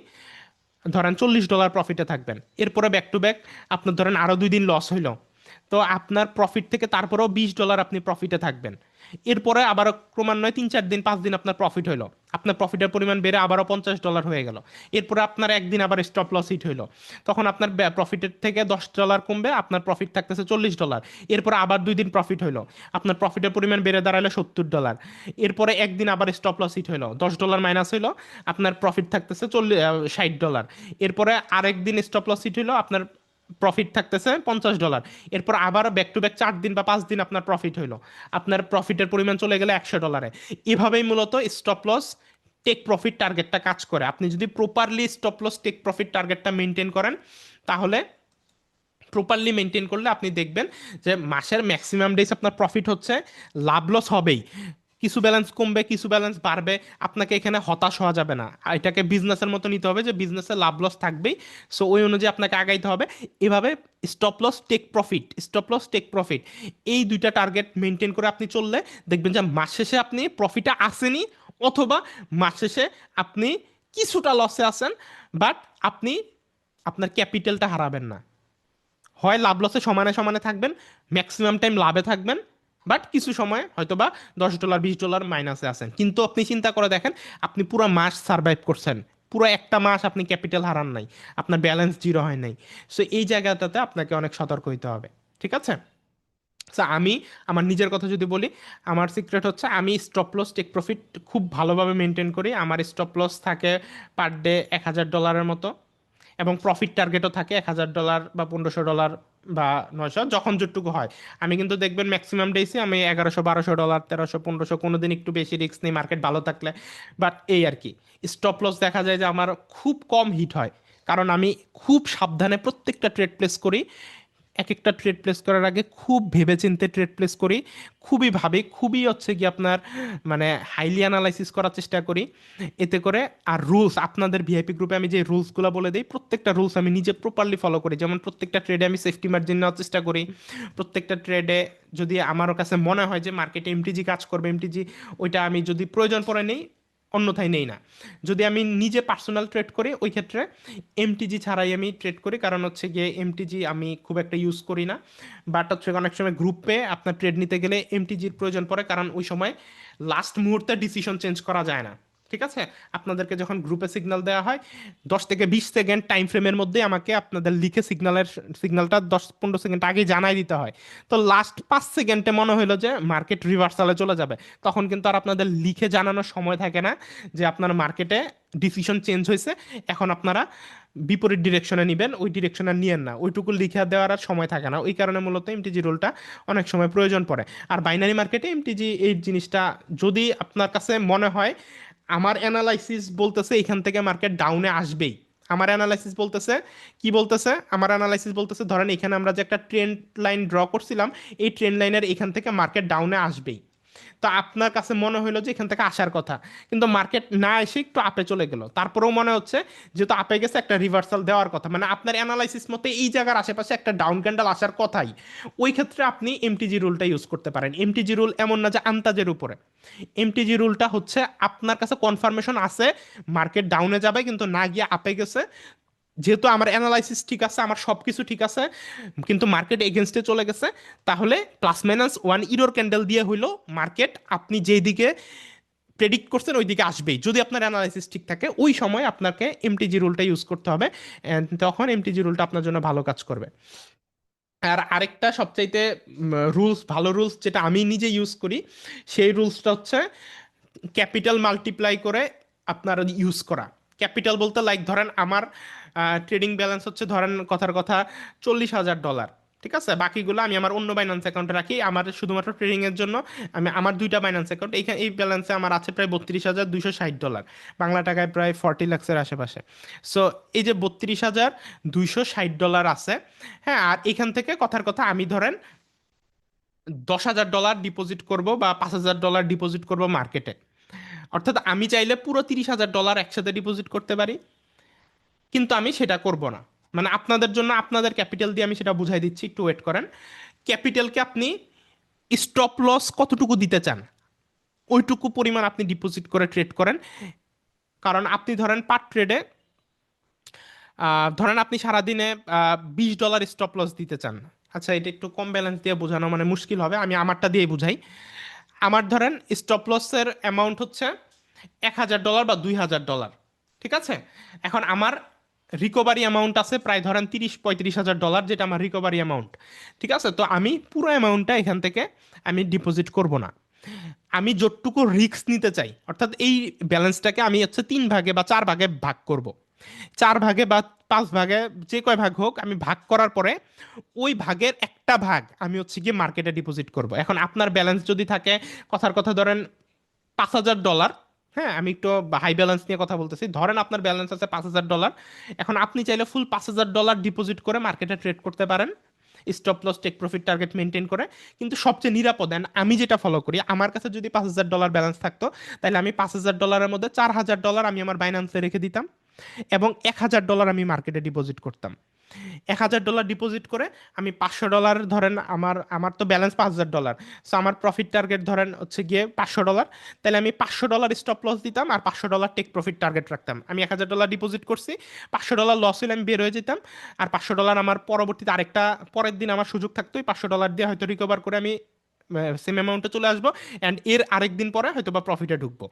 ধরেন $40 প্রফিটে থাকবেন। এরপরে ব্যাক টু ব্যাক আপনার ধরেন আরো 2 দিন লস হইলো, তো আপনার প্রফিট থেকে তারপরেও $20 আপনি প্রফিটে থাকবেন। এরপরে আবার ক্রমান্বয়ে 3-4 দিন 5 দিন আপনার প্রফিট হইলো, আপনার প্রফিটের পরিমাণ বেড়ে আবারও $50 হয়ে গেল। এরপরে আপনার একদিন আবার স্টপ লস হিট হইলো, তখন আপনার প্রফিটের থেকে $10 কমবে, আপনার প্রফিট থাকতেছে $40। এরপরে আবার 2 দিন প্রফিট হইলো, আপনার প্রফিটের পরিমাণ বেড়ে দাঁড়ালো $70। এরপরে একদিন আবার স্টপ লস হিট হইলো, $10 মাইনাস হইলো, আপনার প্রফিট থাকতেছে $60। এরপরে আরেকদিন স্টপ লস হিট হইলো, আপনার প্রফিট থাকতেছে $50। এরপর আবার ব্যাক টু ব্যাক 4 দিন বা 5 দিন আপনার প্রফিট হইলো, আপনার প্রফিটের পরিমাণ চলে গেলে $100। এভাবেই মূলত স্টপ লস টেক প্রফিট টার্গেটটা কাজ করে। আপনি যদি properly stop loss take profit টার্গেটটা মেনটেন করেন, তাহলে প্রপারলি মেনটেন করলে আপনি দেখবেন যে মাসের ম্যাক্সিমাম ডেজ আপনার প্রফিট হচ্ছে, লাভ লস হবেই, কিছু ব্যালেন্স কমবে কিছু ব্যালেন্স বাড়বে, আপনাকে এখানে হতাশ হওয়া যাবে না, আর এটাকে বিজনেসের মতো নিতে হবে যে বিজনেসে লাভ লস থাকবেই, সো ওই অনুযায়ী আপনাকে আগাইতে হবে। এভাবে stop loss take profit, stop loss take profit, এই দুইটা টার্গেট মেনটেন করে আপনি চললে দেখবেন যে মাস শেষে আপনি প্রফিটে আসেনি, অথবা মাস শেষে আপনি কিছুটা লসে আছেন, বাট আপনি আপনার ক্যাপিটালটা হারাবেন না। হয় লাভ লসে সমানে সমানে থাকবেন, ম্যাক্সিমাম টাইম লাভে থাকবেন, বাট কিছু সময় হয়তো বা $10 $20 মাইনাসে আছেন, কিন্তু আপনি চিন্তা করে দেখেন আপনি পুরো মাস সার্ভাইভ করছেন, পুরো একটা মাস আপনি ক্যাপিটাল হারান নাই, আপনার ব্যালেন্স জিরো হয় নাই। সো এই জায়গাটাতে আপনাকে অনেক সতর্ক হইতে হবে। ঠিক আছে? সো আমি আমার নিজের কথা যদি বলি, আমার সিক্রেট হচ্ছে আমি স্টপ লস টেক প্রফিট খুব ভালোভাবে মেনটেন করি। আমার স্টপ লস থাকে পার ডে $1,000 মতো, এবং প্রফিট টার্গেটও থাকে $1,000 বা $1,500 বা 900, যখন যতটুকু হয়। আমি কিন্তু দেখবেন ম্যাক্সিমাম ডেইসে আমি 1,100, $1,200, 1,300, 1,500, কোনো দিন একটু বেশি রিস্ক নিই মার্কেট ভালো থাকলে। বাট এই আর কি, স্টপ লস দেখা যায় যে আমার খুব কম হিট হয়, কারণ আমি খুব সাবধানে প্রত্যেকটা ট্রেড প্লেস করি। এক একটা ট্রেড প্লেস করার আগে খুব ভেবেচিন্তে ট্রেড প্লেস করি, খুবই ভাবি, খুবই হচ্ছে কি আপনার মানে হাইলি অ্যানালাইসিস করার চেষ্টা করি। এতে করে আর রুলস, আপনাদের ভিআইপি গ্রুপে আমি যে রুলসগুলো বলে দিই, প্রত্যেকটা রুলস আমি নিজে প্রপারলি ফলো করি। যেমন প্রত্যেকটা ট্রেডে আমি সেফটি মার্জিন নেওয়ার চেষ্টা করি। প্রত্যেকটা ট্রেডে যদি আমার কাছে মনে হয় যে মার্কেটে এমটিজি কাজ করবে, এমটিজি ওইটা আমি যদি প্রয়োজন পড়ে নেই, অন্যথায় নেই না। যদি আমি নিজে পার্সোনাল ট্রেড করি ওই ক্ষেত্রে এমটিজি ছাড়াই আমি ট্রেড করি, কারণ হচ্ছে গিয়ে এমটিজি আমি খুব একটা ইউজ করি না। বাট হচ্ছে অনেক সময় গ্রুপে আপনার ট্রেড নিতে গেলে এমটিজির প্রয়োজন পড়ে, কারণ ওই সময় লাস্ট মুহূর্তে ডিসিশন চেঞ্জ করা যায় না। ঠিক আছে? আপনাদেরকে যখন গ্রুপে সিগন্যাল দেওয়া হয় 10 থেকে 20 সেকেন্ড টাইম ফ্রেমের মধ্যে আমাকে আপনাদের লিখে সিগন্যালটা 10-15 সেকেন্ড আগে জানাই দিতে হয়। তো লাস্ট 5 সেকেন্ডে মনে হলো যে মার্কেট রিভার্সালে চলে যাবে, তখন কিন্তু আর আপনাদের লিখে জানানোর সময় থাকে না যে আপনার মার্কেটে ডিসিশন চেঞ্জ হয়েছে, এখন আপনারা বিপরীত ডিরেকশনে নিবেন, ওই ডিরেকশনে নিয়েন না, ওইটুকু লিখে দেওয়ার আর সময় থাকে না। ওই কারণে মূলত এমটিজি রুলটা অনেক সময় প্রয়োজন পড়ে। আর বাইনারি মার্কেটে এমটিজি এই জিনিসটা যদি আপনার কাছে মনে হয় আমার অ্যানালাইসিস বলতেছে এখান থেকে মার্কেট ডাউনে আসবেই, আমার অ্যানালাইসিস বলতেছে, কি বলতেছে, আমার অ্যানালাইসিস বলতেছে ধরেন এখানে আমরা যে একটা ট্রেন্ড লাইন ড্র করছিলাম, এই ট্রেন্ড লাইনের এখান থেকে মার্কেট ডাউনে আসবেই। তো আপনার কাছে মনে হলো যে এখান থেকে আসার কথা, কিন্তু মার্কেট না এসে একটু আপে চলে গেল, তারপরেও মনে হচ্ছে যেহেতু আপে গেছে একটা রিভার্সাল দেওয়ার কথা, মানে আপনার অ্যানালাইসিস মতে এই জায়গার আশেপাশে একটা ডাউন ক্যান্ডেল আসার কথাই, ওই ক্ষেত্রে আপনি এমটিজি রুলটা ইউজ করতে পারেন। এমটিজি রুল এমন না যে আন্তাজের উপরে, এমটিজি রুলটা হচ্ছে আপনার কাছে কনফার্মেশন আছে মার্কেট ডাউনে যাবে কিন্তু না গিয়ে আপে গেছে, যেহেতু আমার অ্যানালাইসিস ঠিক আছে, আমার সব কিছু ঠিক আছে, কিন্তু মার্কেট এগেনস্টে চলে গেছে, তাহলে plus minus one error candle দিয়ে হইলো মার্কেট আপনি যেই দিকে প্রেডিক্ট করছেন ওই দিকে আসবেই। যদি আপনার অ্যানালাইসিস ঠিক থাকে ওই সময় আপনাকে এমটিজি রুলটা ইউজ করতে হবে, and তখন এমটিজি রুলটা আপনার জন্য ভালো কাজ করবে। আর আরেকটা সবচাইতে রুলস, ভালো রুলস যেটা আমি নিজে ইউজ করি, সেই রুলসটা হচ্ছে ক্যাপিটাল মাল্টিপ্লাই করে আপনার ইউজ করা। ক্যাপিটাল বলতে লাইক ধরেন আমার ট্রেডিং ব্যালেন্স হচ্ছে ধরেন কথার কথা $40,000, ঠিক আছে? বাকিগুলো আমি আমার অন্য বাইন্যান্স অ্যাকাউন্টে রাখি, আমার শুধুমাত্র ট্রেডিং এর জন্য আমি আমার দুইটা বাইন্যান্স অ্যাকাউন্ট, এইখানে এই ব্যালেন্সে আমার আছে প্রায় $32,260, বাংলা টাকায় প্রায় 40 লাখের আশেপাশে। সো এই যে $32,260 আছে, হ্যাঁ, আর এখান থেকে কথার কথা আমি ধরেন $10,000 ডিপোজিট করব বা $5,000 ডিপোজিট করব মার্কেটে। অর্থাৎ আমি চাইলে পুরো $30,000 একসাথে ডিপোজিট করতে পারি, কিন্তু আমি সেটা করব না। মানে আপনাদের জন্য আপনাদের ক্যাপিটাল দিয়ে আমি সেটা বুঝাই দিচ্ছি, একটু ওয়েট করেন। ক্যাপিটালকে আপনি স্টপ লস কতটুকু দিতে চান ওইটুকু পরিমাণ আপনি ডিপোজিট করে ট্রেড করেন। কারণ আপনি ধরেন পার ট্রেডে ধরেন আপনি সারাদিনে $20 স্টপ লস দিতে চান। আচ্ছা, এটা একটু কম ব্যালেন্স দিয়ে বোঝানো মানে মুশকিল হবে, আমি আমারটা দিয়ে বুঝাই। আমার ধরেন স্টপ লসের অ্যামাউন্ট হচ্ছে $1,000 বা $2,000, ঠিক আছে? এখন আমার রিকভারি অ্যামাউন্ট আছে প্রায় ধরেন 30-35 হাজার ডলার, যেটা আমার রিকভারি অ্যামাউন্ট। ঠিক আছে? তো আমি পুরো অ্যামাউন্টটা এখান থেকে আমি ডিপোজিট করব না, আমি যতটুকু রিস্ক নিতে চাই, অর্থাৎ এই ব্যালেন্সটাকে আমি হচ্ছে 3 ভাগে বা 4 ভাগে ভাগ করব। 4 ভাগে বা 5 ভাগে, যে কয় ভাগ হোক, আমি ভাগ করার পরে ওই ভাগের একটা ভাগ আমি হচ্ছে গিয়ে মার্কেটে ডিপোজিট করব। এখন আপনার ব্যালেন্স যদি থাকে কথার কথা ধরেন $5,000, হ্যাঁ, আমি একটু হাই ব্যালেন্স নিয়ে কথা বলতেছি, ধরেন আপনার ব্যালেন্স আছে $5,000, এখন আপনি চাইলে ফুল $5,000 ডিপোজিট করে মার্কেটে ট্রেড করতে পারেন stop loss take profit target maintain করে। কিন্তু সবচেয়ে নিরাপদ and আমি যেটা ফলো করি, আমার কাছে যদি $5,000 ব্যালেন্স থাকতো, তাহলে আমি $5,000-এর মধ্যে $4,000 আমি আমার বাইন্যান্সে রেখে দিতাম, এবং $1,000 আমি মার্কেটে ডিপোজিট করতাম। $1,000 ডিপোজিট করে আমি $500 ধরেন, আমার আমার তো ব্যালেন্স $5,000, সো আমার প্রফিট টার্গেট ধরেন হচ্ছে গিয়ে $500, তাহলে আমি $500 স্টপ লস দিতাম আর $500 টেক প্রফিট টার্গেট রাখতাম। আমি $1,000 ডিপোজিট করছি, $500 লস হলে আমি বের হয়ে যেতাম, আর $500 আমার পরবর্তীতে আরেকটা পরের দিন আমার সুযোগ থাকতো ওই $500 দিয়ে হয়তো রিকভার করে আমি সেম অ্যামাউন্টে চলে আসবো, অ্যান্ড এর আরেক দিন পরে হয়তো বা প্রফিটে ঢুকবো।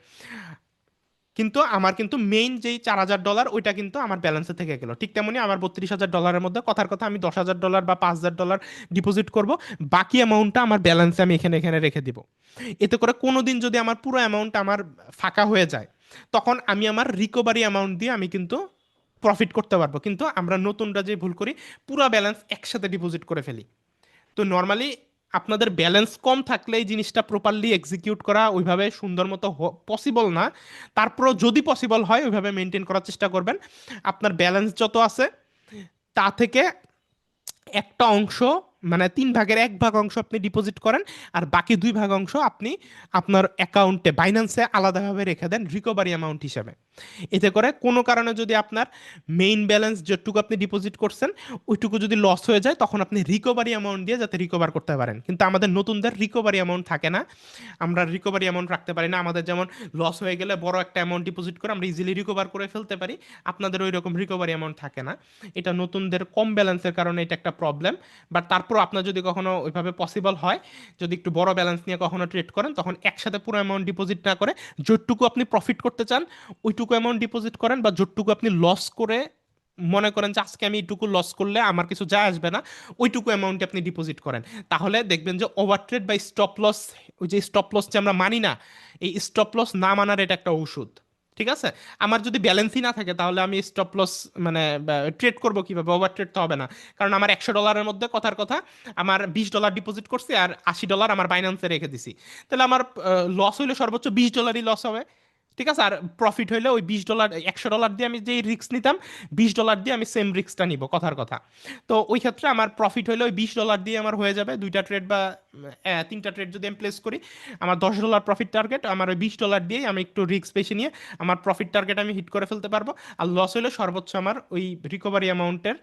কিন্তু আমার কিন্তু মেইন যেই $4,000 ওইটা কিন্তু আমার ব্যালেন্সে থেকে গেল। ঠিক তেমনি আমার $32,000 মধ্যে কথার কথা আমি $10,000 বা $5,000 ডিপোজিট করব, বাকি অ্যামাউন্টটা আমার ব্যালেন্সে আমি এখানে এখানে রেখে দিব। এতে করে কোনো দিন যদি আমার পুরো অ্যামাউন্ট আমার ফাঁকা হয়ে যায়, তখন আমি আমার রিকভারি অ্যামাউন্ট দিয়ে আমি কিন্তু প্রফিট করতে পারবো। কিন্তু আমরা নতুনরা যে ভুল করি, পুরো ব্যালেন্স একসাথে ডিপোজিট করে ফেলি। তো নর্মালি আপনাদের ব্যালেন্স কম থাকলে এই জিনিসটা প্রপারলি এক্সিকিউট করা ওইভাবে সুন্দর মতো পসিবল না। তারপরও যদি পসিবল হয় ওইভাবে মেনটেন করার চেষ্টা করবেন। আপনার ব্যালেন্স যত আছে তা থেকে একটা অংশ, মানে 3/1 অংশ আপনি ডিপোজিট করেন, আর বাকি 2 ভাগ অংশ আপনি আপনার অ্যাকাউন্টে বাইন্যান্সে আলাদাভাবে রেখে দেন রিকভারি অ্যামাউন্ট হিসেবে। এতে করে কোনো কারণে যদি আপনার মেইন ব্যালেন্স যেটুকু আপনি ডিপোজিট করছেন ওইটুকু যদি লস হয়ে যায়, তখন আপনি রিকভারি অ্যামাউন্ট দিয়ে যাতে রিকভার করতে পারেন। কিন্তু আমাদের নতুনদের রিকভারি অ্যামাউন্ট থাকে না, আমরা রিকভারি অ্যামাউন্ট রাখতে পারি না। আমাদের যেমন লস হয়ে গেলে বড় একটা অ্যামাউন্ট ডিপোজিট করে আমরা ইজিলি রিকভার করে ফেলতে পারি, আপনাদের ওই রকম রিকভারি অ্যামাউন্ট থাকে না। এটা নতুনদের কম ব্যালেন্সের কারণে এটা একটা প্রবলেম। বাট তারপর আপনার যদি কখনো ওইভাবে পসিবল হয়, যদি একটু বড় ব্যালেন্স নিয়ে কখনো ট্রেড করেন, তখন একসাথে পুরো অ্যামাউন্ট ডিপোজিট না করে যতটুকু আপনি প্রফিট করতে চান ওইটুকু অ্যামাউন্ট ডিপোজিট করেন, বা যতটুকু আপনি লস করে মনে করেন যে আজকে আমি এইটুকু লস করলে আমার কিছু যায় আসবে না, ওইটুকু অ্যামাউন্টে আপনি ডিপোজিট করেন। তাহলে দেখবেন যে ওভার ট্রেড বা স্টপ লস, ওই যে স্টপ লস যে আমরা মানি না, এই স্টপ লস না মানার এটা একটা ঔষধ। ঠিক আছে? আমার যদি ব্যালেন্সই না থাকে তাহলে আমি স্টপ লস মানে ট্রেড করব কিভাবে? ওভার ট্রেড তো হবে না। কারণ আমার $100 মধ্যে কথার কথা আমার $20 ডিপোজিট করছি আর $80 আমার বাইন্যান্সে রেখে দিছি। তাহলে আমার লস হইলে সর্বোচ্চ $20 লস হবে। ঠিক আছে? আর প্রফিট হইলে ওই $20, $100 দিয়ে আমি যেই রিস্ক নিতাম, $20 দিয়ে আমি সেম রিস্কটা নিব কথার কথা। তো ওই ক্ষেত্রে আমার প্রফিট হইলে ওই $20 দিয়ে আমার হয়ে যাবে দুইটা ট্রেড বা 3টা ট্রেড যদি আমি প্লেস করি। আমার $10 প্রফিট টার্গেট, আমার ওই $20 দিয়েই আমি একটু রিস্ক বেশি নিয়ে আমার প্রফিট টার্গেট আমি হিট করে ফেলতে পারবো। আর লস হলে সর্বোচ্চ আমার ওই রিকভারি অ্যামাউন্টের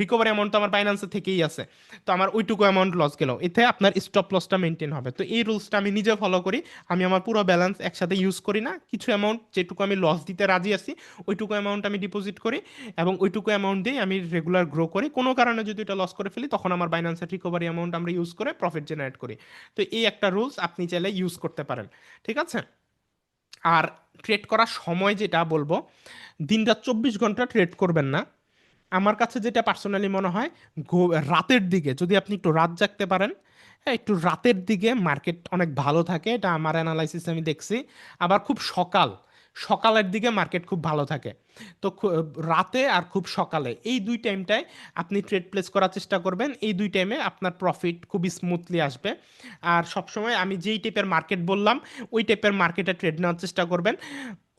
রিকভারি অ্যামাউন্ট তো আমার বাইন্যান্সে থেকেই আছে, তো আমার ওইটুকু অ্যামাউন্ট লস গেল, এতে আপনার স্টপ লসটা মেনটেন হবে। তো এই রুলসটা আমি নিজে ফলো করি। আমি আমার পুরো ব্যালেন্স একসাথে ইউজ করি না, কিছু অ্যামাউন্ট যেটুকু আমি লস দিতে রাজি আছি ওইটুকু অ্যামাউন্ট আমি ডিপোজিট করি, এবং ওইটুকু অ্যামাউন্ট দিয়ে আমি রেগুলার গ্রো করি। কোনো কারণে যদি এটা লস করে ফেলি, তখন আমার বাইন্যান্সের রিকভারি অ্যামাউন্ট আমরা ইউজ করে প্রফিট জেনারেট করি। তো এই একটা রুলস আপনি চাইলে ইউজ করতে পারেন। ঠিক আছে? আর ট্রেড করার সময় যেটা বলবো, দিনরাত 24 ঘন্টা ট্রেড করবেন না। আমার কাছে যেটা পার্সোনালি মনে হয়, রাতের দিকে যদি আপনি একটু রাত জাগতে পারেন, হ্যাঁ একটু রাতের দিকে মার্কেট অনেক ভালো থাকে, এটা আমার অ্যানালাইসিস আমি দেখছি। আবার খুব সকালের দিকে মার্কেট খুব ভালো থাকে। তো রাতে আর খুব সকালে এই দুই টাইমটায় আপনি ট্রেড প্লেস করার চেষ্টা করবেন। এই দুই টাইমে আপনার প্রফিট খুবই স্মুথলি আসবে। আর সবসময় আমি যেই টাইপের মার্কেট বললাম ওই টাইপের মার্কেটে ট্রেড নেওয়ার চেষ্টা করবেন।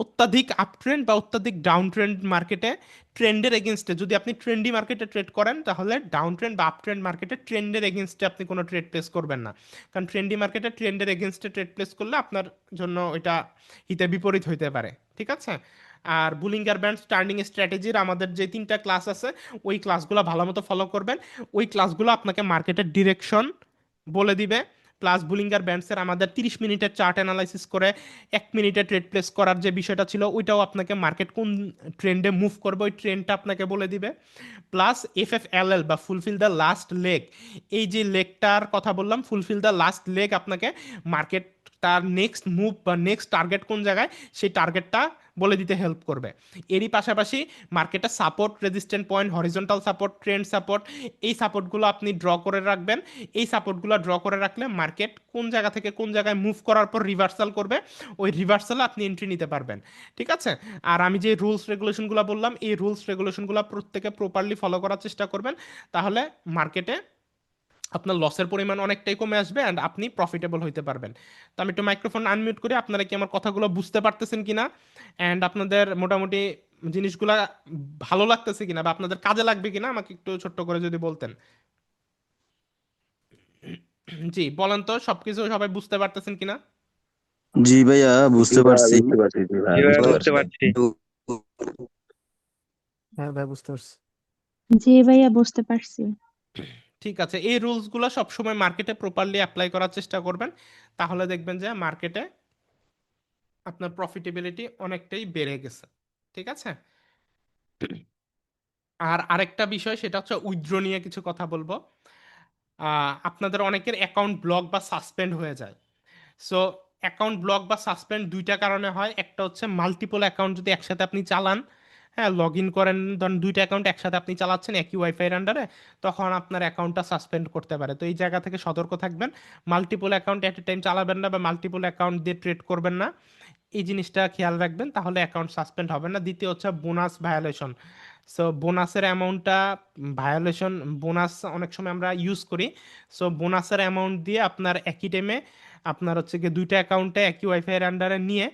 অত্যাধিক আপ ট্রেন্ড বা অত্যাধিক ডাউন ট্রেন্ড মার্কেটে, ট্রেন্ডের এগেনস্টে যদি আপনি ট্রেন্ডি মার্কেটে ট্রেড করেন, তাহলে ডাউন ট্রেন্ড বা আপ ট্রেন্ড মার্কেটে ট্রেন্ডের এগেনস্টে আপনি কোনো ট্রেড প্লেস করবেন না। কারণ ট্রেন্ডি মার্কেটে ট্রেন্ডের এগেনস্টে ট্রেড প্লেস করলে আপনার জন্য এটা হিতে বিপরীত হইতে পারে। ঠিক আছে? আর বুলিঙ্গার ব্যান্ড টার্নিং স্ট্র্যাটেজির আমাদের যে 3টা ক্লাস আছে, ওই ক্লাসগুলো ভালো মতো ফলো করবেন। ওই ক্লাসগুলো আপনাকে মার্কেটের ডিরেকশন বলে দিবে। প্লাস বুলিঙ্গার ব্যান্ডসের আমাদের 30 মিনিটের চার্ট অ্যানালাইসিস করে 1 মিনিটে ট্রেড প্লেস করার যে বিষয়টা ছিল, ওইটাও আপনাকে মার্কেট কোন ট্রেন্ডে মুভ করবে ওই ট্রেন্ডটা আপনাকে বলে দিবে। প্লাস FFLL বা ফুলফিল দ্য লাস্ট লেগ, এই যে লেগটার কথা বললাম, ফুলফিল দ্য লাস্ট লেগ আপনাকে মার্কেট তার নেক্সট মুভ বা নেক্সট টার্গেট কোন জায়গায়, সেই টার্গেটটা বলে দিতে হেল্প করবে। এরই পাশাপাশি মার্কেটে support, resistant point, horizontal support, trend support, এই সাপোর্টগুলো আপনি ড্র করে রাখবেন। এই সাপোর্টগুলো ড্র করে রাখলে মার্কেট কোন জায়গা থেকে কোন জায়গায় মুভ করার পর রিভার্সাল করবে, ওই রিভার্সালে আপনি এন্ট্রি নিতে পারবেন। ঠিক আছে? আর আমি যে রুলস রেগুলেশনগুলো বললাম, এই রুলস রেগুলেশনগুলো প্রত্যেকে প্রপারলি ফলো করার চেষ্টা করবেন। তাহলে মার্কেটে আপনার লসের পরিমাণ অনেকটাই কমে আসবে অ্যান্ড আপনি প্রফিটেবল হইতে পারবেন। তো আমি একটু মাইক্রোফোন আনমিউট করি, আপনারা কি আমার কথাগুলো বুঝতে পারতেছেন কিনা, অ্যান্ড আপনাদের মোটামুটি জিনিসগুলা ভালো লাগতেছে কিনা বা আপনাদের কাজে লাগবে কিনা আমাকে একটু ছোট্ট করে যদি বলতেন। জি বলেন তো, সবকিছু সবাই বুঝতে পারতেছেন কিনা? জি ভাইয়া, জি বুঝতে ভাইয়া পারছি। বুঝতে পারছি, জি ভাইয়া জি ভাইয়া বুঝতে বুঝতে পারছি। পারছি। হ্যাঁ ভাই, বুঝতে পারছি। জি ভাইয়া বুঝতে পারছি। ঠিক আছে, এই রুলসগুলো সবসময় মার্কেটে প্রপারলি অ্যাপ্লাই করার চেষ্টা করবেন। তাহলে দেখবেন যে মার্কেটে আপনার প্রফিটেবিলিটি অনেকটাই বেড়ে গেছে। ঠিক আছে? আর আরেকটা বিষয় সেটা হচ্ছে উইথড্র নিয়ে কিছু কথা বলবো। আপনাদের অনেকের অ্যাকাউন্ট ব্লক বা সাসপেন্ড হয়ে যায়। সো অ্যাকাউন্ট ব্লক বা সাসপেন্ড দুইটা কারণে হয়। একটা হচ্ছে মাল্টিপল অ্যাকাউন্ট যদি একসাথে আপনি চালান, হ্যাঁ, লগ ইন করেন, ধরেন দুইটা অ্যাকাউন্ট একসাথে আপনি চালাচ্ছেন একই ওয়াইফাইয়ের আন্ডারে, তখন আপনার অ্যাকাউন্টটা সাসপেন্ড করতে পারে। তো এই জায়গা থেকে সতর্ক থাকবেন, মাল্টিপল অ্যাকাউন্ট এট এ টাইম চালাবেন না বা মাল্টিপল অ্যাকাউন্ট দিয়ে ট্রেড করবেন না, এই জিনিসটা খেয়াল রাখবেন, তাহলে অ্যাকাউন্ট সাসপেন্ড হবে না। দ্বিতীয় হচ্ছে বোনাস ভায়োলেশন। সো বোনাসের অ্যামাউন্টটা ভায়োলেশন, বোনাস অনেক সময় আমরা ইউজ করি। সো বোনাসের অ্যামাউন্ট দিয়ে আপনার একই টাইমে আপনার হচ্ছে কি দুইটা অ্যাকাউন্টে একই ওয়াইফাইয়ের আন্ডারে নিয়ে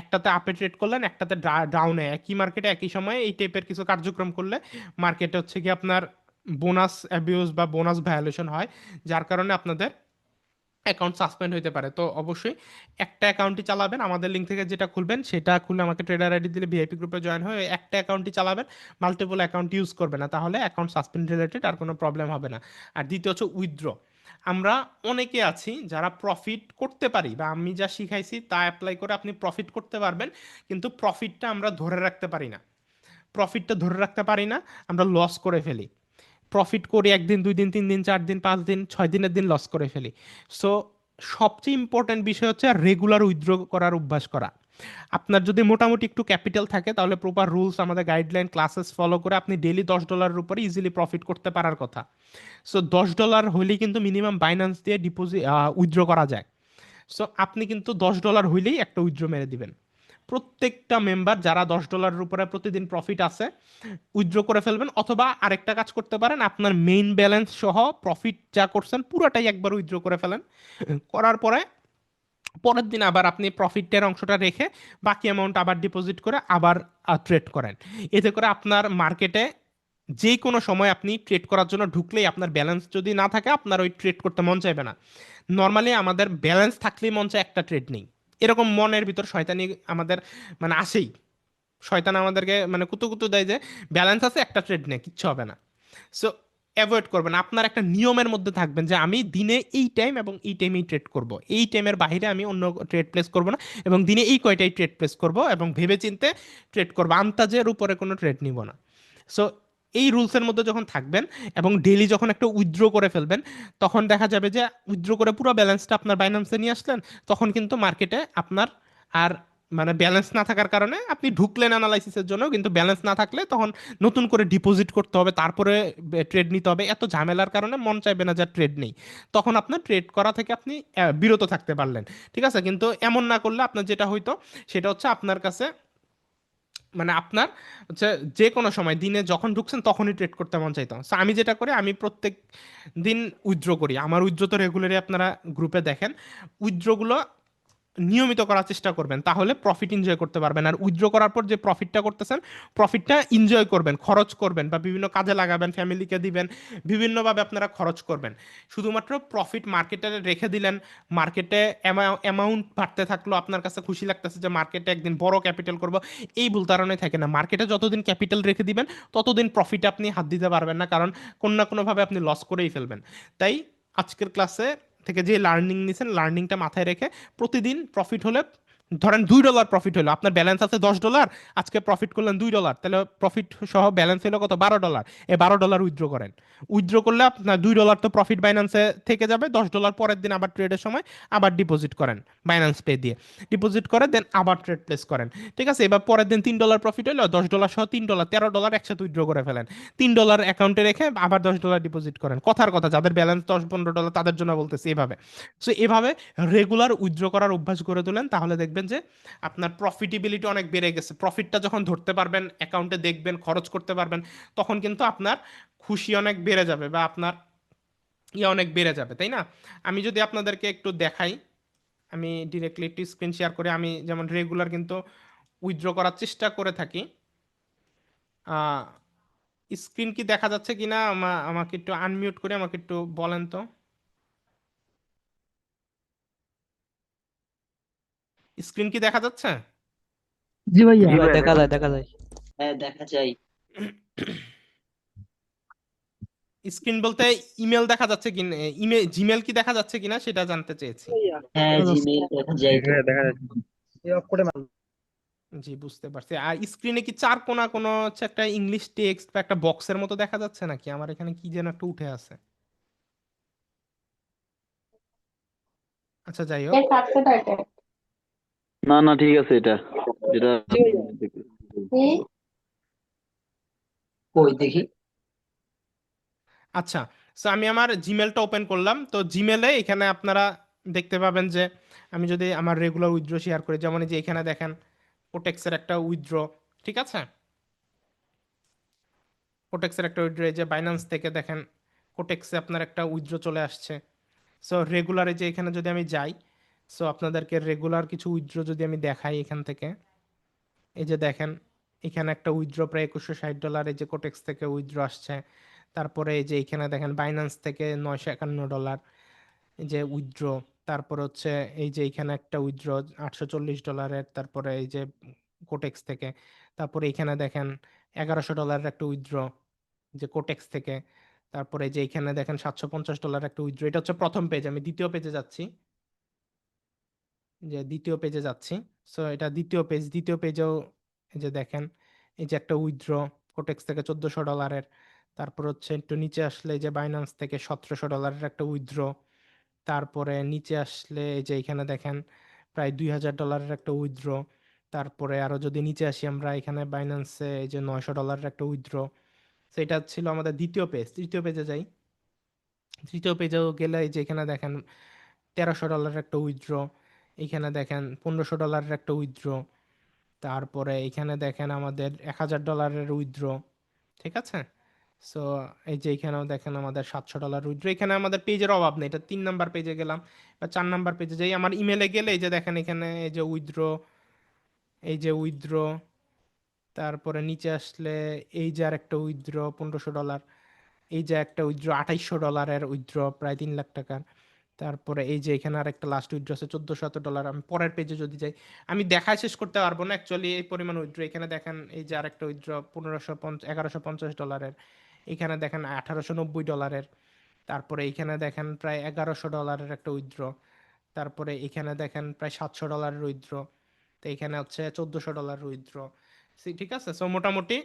একটাতে আপে ট্রেড করলেন, একটাতে ডাউনে, একই মার্কেটে একই সময়ে এই টাইপের কিছু কার্যক্রম করলে মার্কেটে হচ্ছে কি আপনার বোনাস অ্যাবিউজ বা বোনাস ভায়োলেশন হয়, যার কারণে আপনাদের অ্যাকাউন্ট সাসপেন্ড হতে পারে। তো অবশ্যই একটা অ্যাকাউন্টই চালাবেন, আমাদের লিঙ্ক থেকে যেটা খুলবেন সেটা খুলে আমাকে ট্রেডার আইডি দিলে ভিআইপি গ্রুপে জয়েন হয়ে একটা অ্যাকাউন্টই চালাবেন, মাল্টিপল অ্যাকাউন্ট ইউজ করবে না, তাহলে অ্যাকাউন্ট সাসপেন্ড রিলেটেড আর কোনো প্রবলেম হবে না। আর দ্বিতীয় হচ্ছে উইথড্র। আমরা অনেকে আছি যারা প্রফিট করতে পারি, বা আমি যা শিখাইছি তা অ্যাপ্লাই করে আপনি প্রফিট করতে পারবেন, কিন্তু প্রফিটটা আমরা ধরে রাখতে পারি না। প্রফিটটা ধরে রাখতে পারি না, আমরা লস করে ফেলি। প্রফিট করি একদিন, দুই দিন, তিন দিন, চার দিন, পাঁচ দিন, ছয় দিনের দিন লস করে ফেলি। সো সবচেয়ে ইম্পর্ট্যান্ট বিষয় হচ্ছে রেগুলার উইথড্র করার অভ্যাস করা। আপনার যদি মোটামুটি একটু ক্যাপিটাল থাকে তাহলে প্রপার রুলস, আমাদের গাইডলাইন, ক্লাসেস ফলো করে আপনি ডেলি $10 উপরে ইজিলি প্রফিট করতে পারার কথা। সো $10 হইলেই কিন্তু মিনিমাম বাইন্যান্স দিয়ে ডিপোজিট উইথড্র করা যায়। সো আপনি কিন্তু $10 হইলেই একটা উইথড্র মেরে দিবেন। প্রত্যেকটা মেম্বার যারা $10 উপরে প্রতিদিন প্রফিট আছে উইথড্র করে ফেলবেন, অথবা আরেকটা কাজ করতে পারেন, আপনার মেইন ব্যালেন্স সহ প্রফিট যা করছেন পুরোটাই একবার উইথড্র করে ফেলেন। করার পরে পরের দিন আবার আপনি প্রফিটের অংশটা রেখে বাকি অ্যামাউন্ট আবার ডিপোজিট করে আবার ট্রেড করেন। এতে করে আপনার মার্কেটে যে কোনো সময় আপনি ট্রেড করার জন্য ঢুকলেই আপনার ব্যালেন্স যদি না থাকে আপনার ওই ট্রেড করতে মন চাইবে না। নর্মালি আমাদের ব্যালেন্স থাকলেই মন চায় একটা ট্রেড নেই, এরকম মনের ভিতর শয়তানি আমাদের মানে আসেই। শয়তান আমাদেরকে মানে কুতু কুতু দেয় যে ব্যালেন্স আছে একটা ট্রেড নেই, কিচ্ছু হবে না। সো অ্যাভয়েড করবেন, আপনার একটা নিয়মের মধ্যে থাকবেন যে আমি দিনে এই টাইম এবং এই টাইমেই ট্রেড করব, এই টাইমের বাইরে আমি অন্য ট্রেড প্লেস করব না, এবং দিনে এই কয়টাই ট্রেড প্লেস করব এবং ভেবে চিন্তে ট্রেড করব, আন্তাজের উপরে কোনো ট্রেড নিব না। সো এই রুলসের মধ্যে যখন থাকবেন এবং ডেইলি যখন একটা উইথড্র করে ফেলবেন, তখন দেখা যাবে যে উইথড্র করে পুরো ব্যালেন্সটা আপনার বাইন্যান্সে নিয়ে আসলেন, তখন কিন্তু মার্কেটে আপনার আর মানে ব্যালেন্স না থাকার কারণে আপনি ঢুকলেন অ্যানালাইসিসের জন্য, কিন্তু ব্যালেন্স না থাকলে তখন নতুন করে ডিপোজিট করতে হবে, তারপরে ট্রেড নিতে হবে, এত ঝামেলার কারণে মন চাইবে না যে ট্রেড নেই। তখন আপনার ট্রেড করা থেকে আপনি বিরত থাকতে পারলেন, ঠিক আছে। কিন্তু এমন না করলে আপনার যেটা হইতো সেটা হচ্ছে আপনার কাছে মানে আপনার হচ্ছে যে কোনো সময় দিনে যখন ঢুকছেন তখনই ট্রেড করতে মন চাইতো। So আমি যেটা করি, আমি প্রত্যেক দিন উইথড্র করি, আমার উইথড্র তো রেগুলারই আপনারা গ্রুপে দেখেন। উইথড্রগুলো নিয়মিত করার চেষ্টা করবেন, তাহলে প্রফিট এনজয় করতে পারবেন। আর উইথড্র করার পর যে প্রফিটটা করতেছেন, প্রফিটটা এনজয় করবেন, খরচ করবেন বা বিভিন্ন কাজে লাগাবেন, ফ্যামিলিকে দিবেন, বিভিন্নভাবে আপনারা খরচ করবেন। শুধুমাত্র প্রফিট মার্কেটে রেখে দিলেন, মার্কেটে অ্যামাউন্ট বাড়তে থাকলো, আপনার কাছে খুশি লাগতেছে যে মার্কেটে একদিন বড় ক্যাপিটাল করব, এই ভুল ধারণায় থাকে না। মার্কেটে যতদিন ক্যাপিটাল রেখে দিবেন ততদিন প্রফিটে আপনি হাত দিতে পারবেন না, কারণ কোনো না কোনোভাবে আপনি লস করেই ফেলবেন। তাই আজকের ক্লাসে থেকে যে লার্নিং নিছেন, লার্নিংটা মাথায় রেখে প্রতিদিন প্রফিট হলে, ধরেন $2 প্রফিট হলো, আপনার ব্যালেন্স আছে $10, আজকে প্রফিট করলেন $2, তাহলে প্রফিট সহ ব্যালেন্স হলো কত, $12। এই $12 উইথড্র করেন। উইথড্র করলে আপনার $2 তো প্রফিট বাইন্যান্সে থেকে যাবে, $10 পরের দিন আবার ট্রেডের সময় আবার ডিপোজিট করেন বাইন্যান্স পে দিয়ে, ডিপোজিট করে দেন আবার ট্রেড প্লেস করেন, ঠিক আছে। এবার পরের দিন $3 প্রফিট হলো, $10 সহ $3, $13 একসাথে উইথড্র করে ফেলেন, $3 অ্যাকাউন্টে রেখে আবার $10 ডিপোজিট করেন। কথার কথা, যাদের ব্যালেন্স $10-15 তাদের জন্য বলতেছি এভাবে। সো এভাবে রেগুলার উইথড্র করার অভ্যাস করে তোলেন, তাহলে দেখবেন যে আপনার প্রফিটেবিলিটি অনেক বেড়ে গেছে। প্রফিটটা যখন ধরতে পারবেন, অ্যাকাউন্টে দেখবেন, খরচ করতে পারবেন, তখন কিন্তু আপনার খুশি অনেক বেড়ে যাবে বা আপনার ইয়ে অনেক বেড়ে যাবে, তাই না? আমি যদি আপনাদেরকে একটু দেখাই, আমি ডিরেক্টলি একটু স্ক্রিন শেয়ার করে, আমি যেমন রেগুলার কিন্তু উইথড্র করার চেষ্টা করে থাকি। স্ক্রিন কি দেখা যাচ্ছে কিনা আমাকে একটু আনমিউট করে আমাকে একটু বলেন তো। স্ক্রিন কি দেখা যাচ্ছে? জি ভাইয়া। জি ভাই, দেখা যায় দেখা যায়। হ্যাঁ, দেখা যায়। স্ক্রিন বলতে ইমেল দেখা যাচ্ছে কিনা, ইমেল জিমেল কি দেখা যাচ্ছে কিনা সেটা জানতে চেয়েছি। হ্যাঁ, দেখা যাচ্ছে। জিমেইল দেখা যায় তো। হ্যাঁ দেখা যাচ্ছে। জি, বুঝতে পারছি। আর স্ক্রিনে কি চার কোণা কোনো হচ্ছে একটা ইংলিশ টেক্সট বা একটা বক্সের মতো দেখা যাচ্ছে নাকি? আমার এখানে কি যেন একটা উঠে আছে। আচ্ছা, যাই হোক। না না, ঠিক আছে এটা, যেটা জি আপনি ভাইয়া। কই দেখি। আচ্ছা, সো আমি আমার জিমেলটা ওপেন করলাম। তো জিমেলে এখানে আপনারা দেখতে পাবেন যে আমি যদি আমার রেগুলার উইথড্র শেয়ার করি, যেমন এই যে এখানে দেখেন কোটেক্সের একটা উইথড্র, ঠিক আছে, কোটেক্সের একটা উইথড্র, এই যে বাইন্যান্স থেকে দেখেন কোটেক্সে আপনার একটা উইথড্র চলে আসছে। সো রেগুলারে যে এখানে যদি আমি যাই, সো আপনাদেরকে রেগুলার কিছু উইথড্র যদি আমি দেখাই এখান থেকে, এই যে দেখেন এখানে একটা উইথড্র প্রায় $2160, এই যে কোটেক্স থেকে উইথড্র আসছে। তারপরে এই যে এখানে দেখেন বাইন্যান্স থেকে $951, এই যে উইথড্র। তারপর হচ্ছে এই যে এখানে একটা উইথড্র $840, তারপরে এই যে কোটেক্স থেকে। তারপরে এখানে দেখেন $1100 একটা উইথড্র যে কোটেক্স থেকে। তারপরে এই যে এখানে দেখেন $750 একটা উইথড্র। এটা হচ্ছে প্রথম পেজ, আমি দ্বিতীয় পেজে যাচ্ছি, যে দ্বিতীয় পেজে যাচ্ছি। সো এটা দ্বিতীয় পেজ, দ্বিতীয় পেজেও এই যে দেখেন এই যে একটা উইথড্র কোটেক্স থেকে $1400। তারপর হচ্ছে একটু নিচে আসলে এই যে বাইন্যান্স থেকে $1700 একটা উইথড্র। তারপরে নিচে আসলে এই যে এখানে দেখেন প্রায় $2000 একটা উইথড্র। তারপরে আরো যদি নিচে আসি আমরা, এখানে বাইন্যান্সে এই যে $900 একটা উইথড্র। সেটা ছিল আমাদের দ্বিতীয় পেজ। তৃতীয় পেজে যাই, তৃতীয় পেজেও গেলে এই যে এখানে দেখেন $1300 একটা উইথড্র। এখানে দেখেন $1500 একটা উইথড্র। তারপরে এখানে দেখেন আমাদের $1000 উইথড্র, ঠিক আছে। সো এই যে এখানেও দেখেন আমাদের $700 উইথড্র। এখানে আমাদের পেজের অভাব নেই, এটা 3 নাম্বার পেজে গেলাম বা 4 নাম্বার পেজে যাই, আমার ইমেলে গেলে এই যে দেখেন এখানে এই যে উইথড্র, এই যে উইথড্র। তারপরে নিচে আসলে এই যে আর একটা উইথড্র $1500, এই যে একটা উইথড্র $2800 উইথড্র প্রায় 3 লাখ টাকার। তারপরে এই যে এখানে আর একটা লাস্ট উইথড্র আছে $1400। আমি পরের পেজে যদি যাই, আমি দেখায় শেষ করতে পারবো না অ্যাকচুয়ালি এই পরিমাণ উইথড্র। এখানে দেখেন এই যে আরেকটা উইথড্র $1150। এখানে দেখেন $1890। তারপরে এখানে দেখেন প্রায় $1100 একটা উইথড্র। তারপরে এখানে দেখেন প্রায় $700 উইথড্র। তো এখানে হচ্ছে $1400 উইথড্র। ঠিক আছে, সো মোটামুটি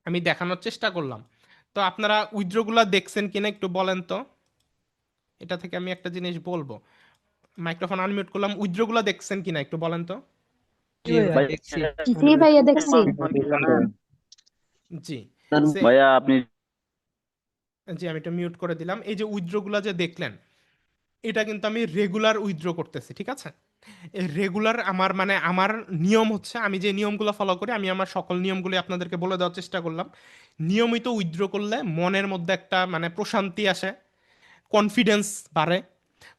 আমি দেখানোর চেষ্টা করলাম। তো আপনারা উইথড্রগুলো দেখছেন কিনা একটু বলেন তো, এটা থেকে আমি একটা জিনিস বলবো। মাইক্রোফোন আনমিউট করলাম, উইথড্রগুলো দেখছেন কিনা একটু বলেন তো। জি জি ভাইয়া। ভাই দেখছি। জি ভাইয়া দেখছি। জি, সে ভাইয়া আপনি জি আমি এটা মিউট করে দিলাম। এই যে উইথড্রগুলো যে দেখলেন, এটা কিন্তু আমি রেগুলার উইথড্র করতেছি, ঠিক আছে। এই রেগুলার আমার মানে আমার নিয়ম হচ্ছে, আমি যে নিয়মগুলো ফলো করি, আমি আমার সকল নিয়মগুলো আপনাদেরকে বলে দেওয়ার চেষ্টা করলাম। নিয়মিত উইথড্র করলে মনের মধ্যে একটা মানে প্রশান্তি আসে, কনফিডেন্স বাড়ে।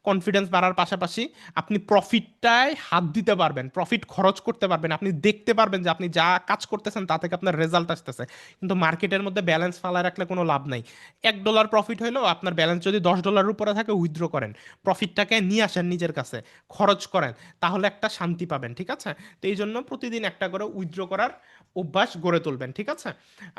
কনফিডেন্স বাড়ার পাশাপাশি আপনি প্রফিটটায় হাত দিতে পারবেন, প্রফিট খরচ করতে পারবেন, আপনি দেখতে পারবেন যে আপনি যা কাজ করতেছেন তা থেকে আপনার রেজাল্ট আসতেছে। কিন্তু মার্কেটের মধ্যে ব্যালেন্স ফালায় রাখলে কোনো লাভ নাই। $1 প্রফিট হলেও আপনার ব্যালেন্স যদি $10 উপরে থাকে, উইথড্র করেন, প্রফিটটাকে নিয়ে আসেন নিজের কাছে, খরচ করেন, তাহলে একটা শান্তি পাবেন, ঠিক আছে। তো এই জন্য প্রতিদিন একটা করে উইথড্র করার অভ্যাস গড়ে তুলবেন, ঠিক আছে।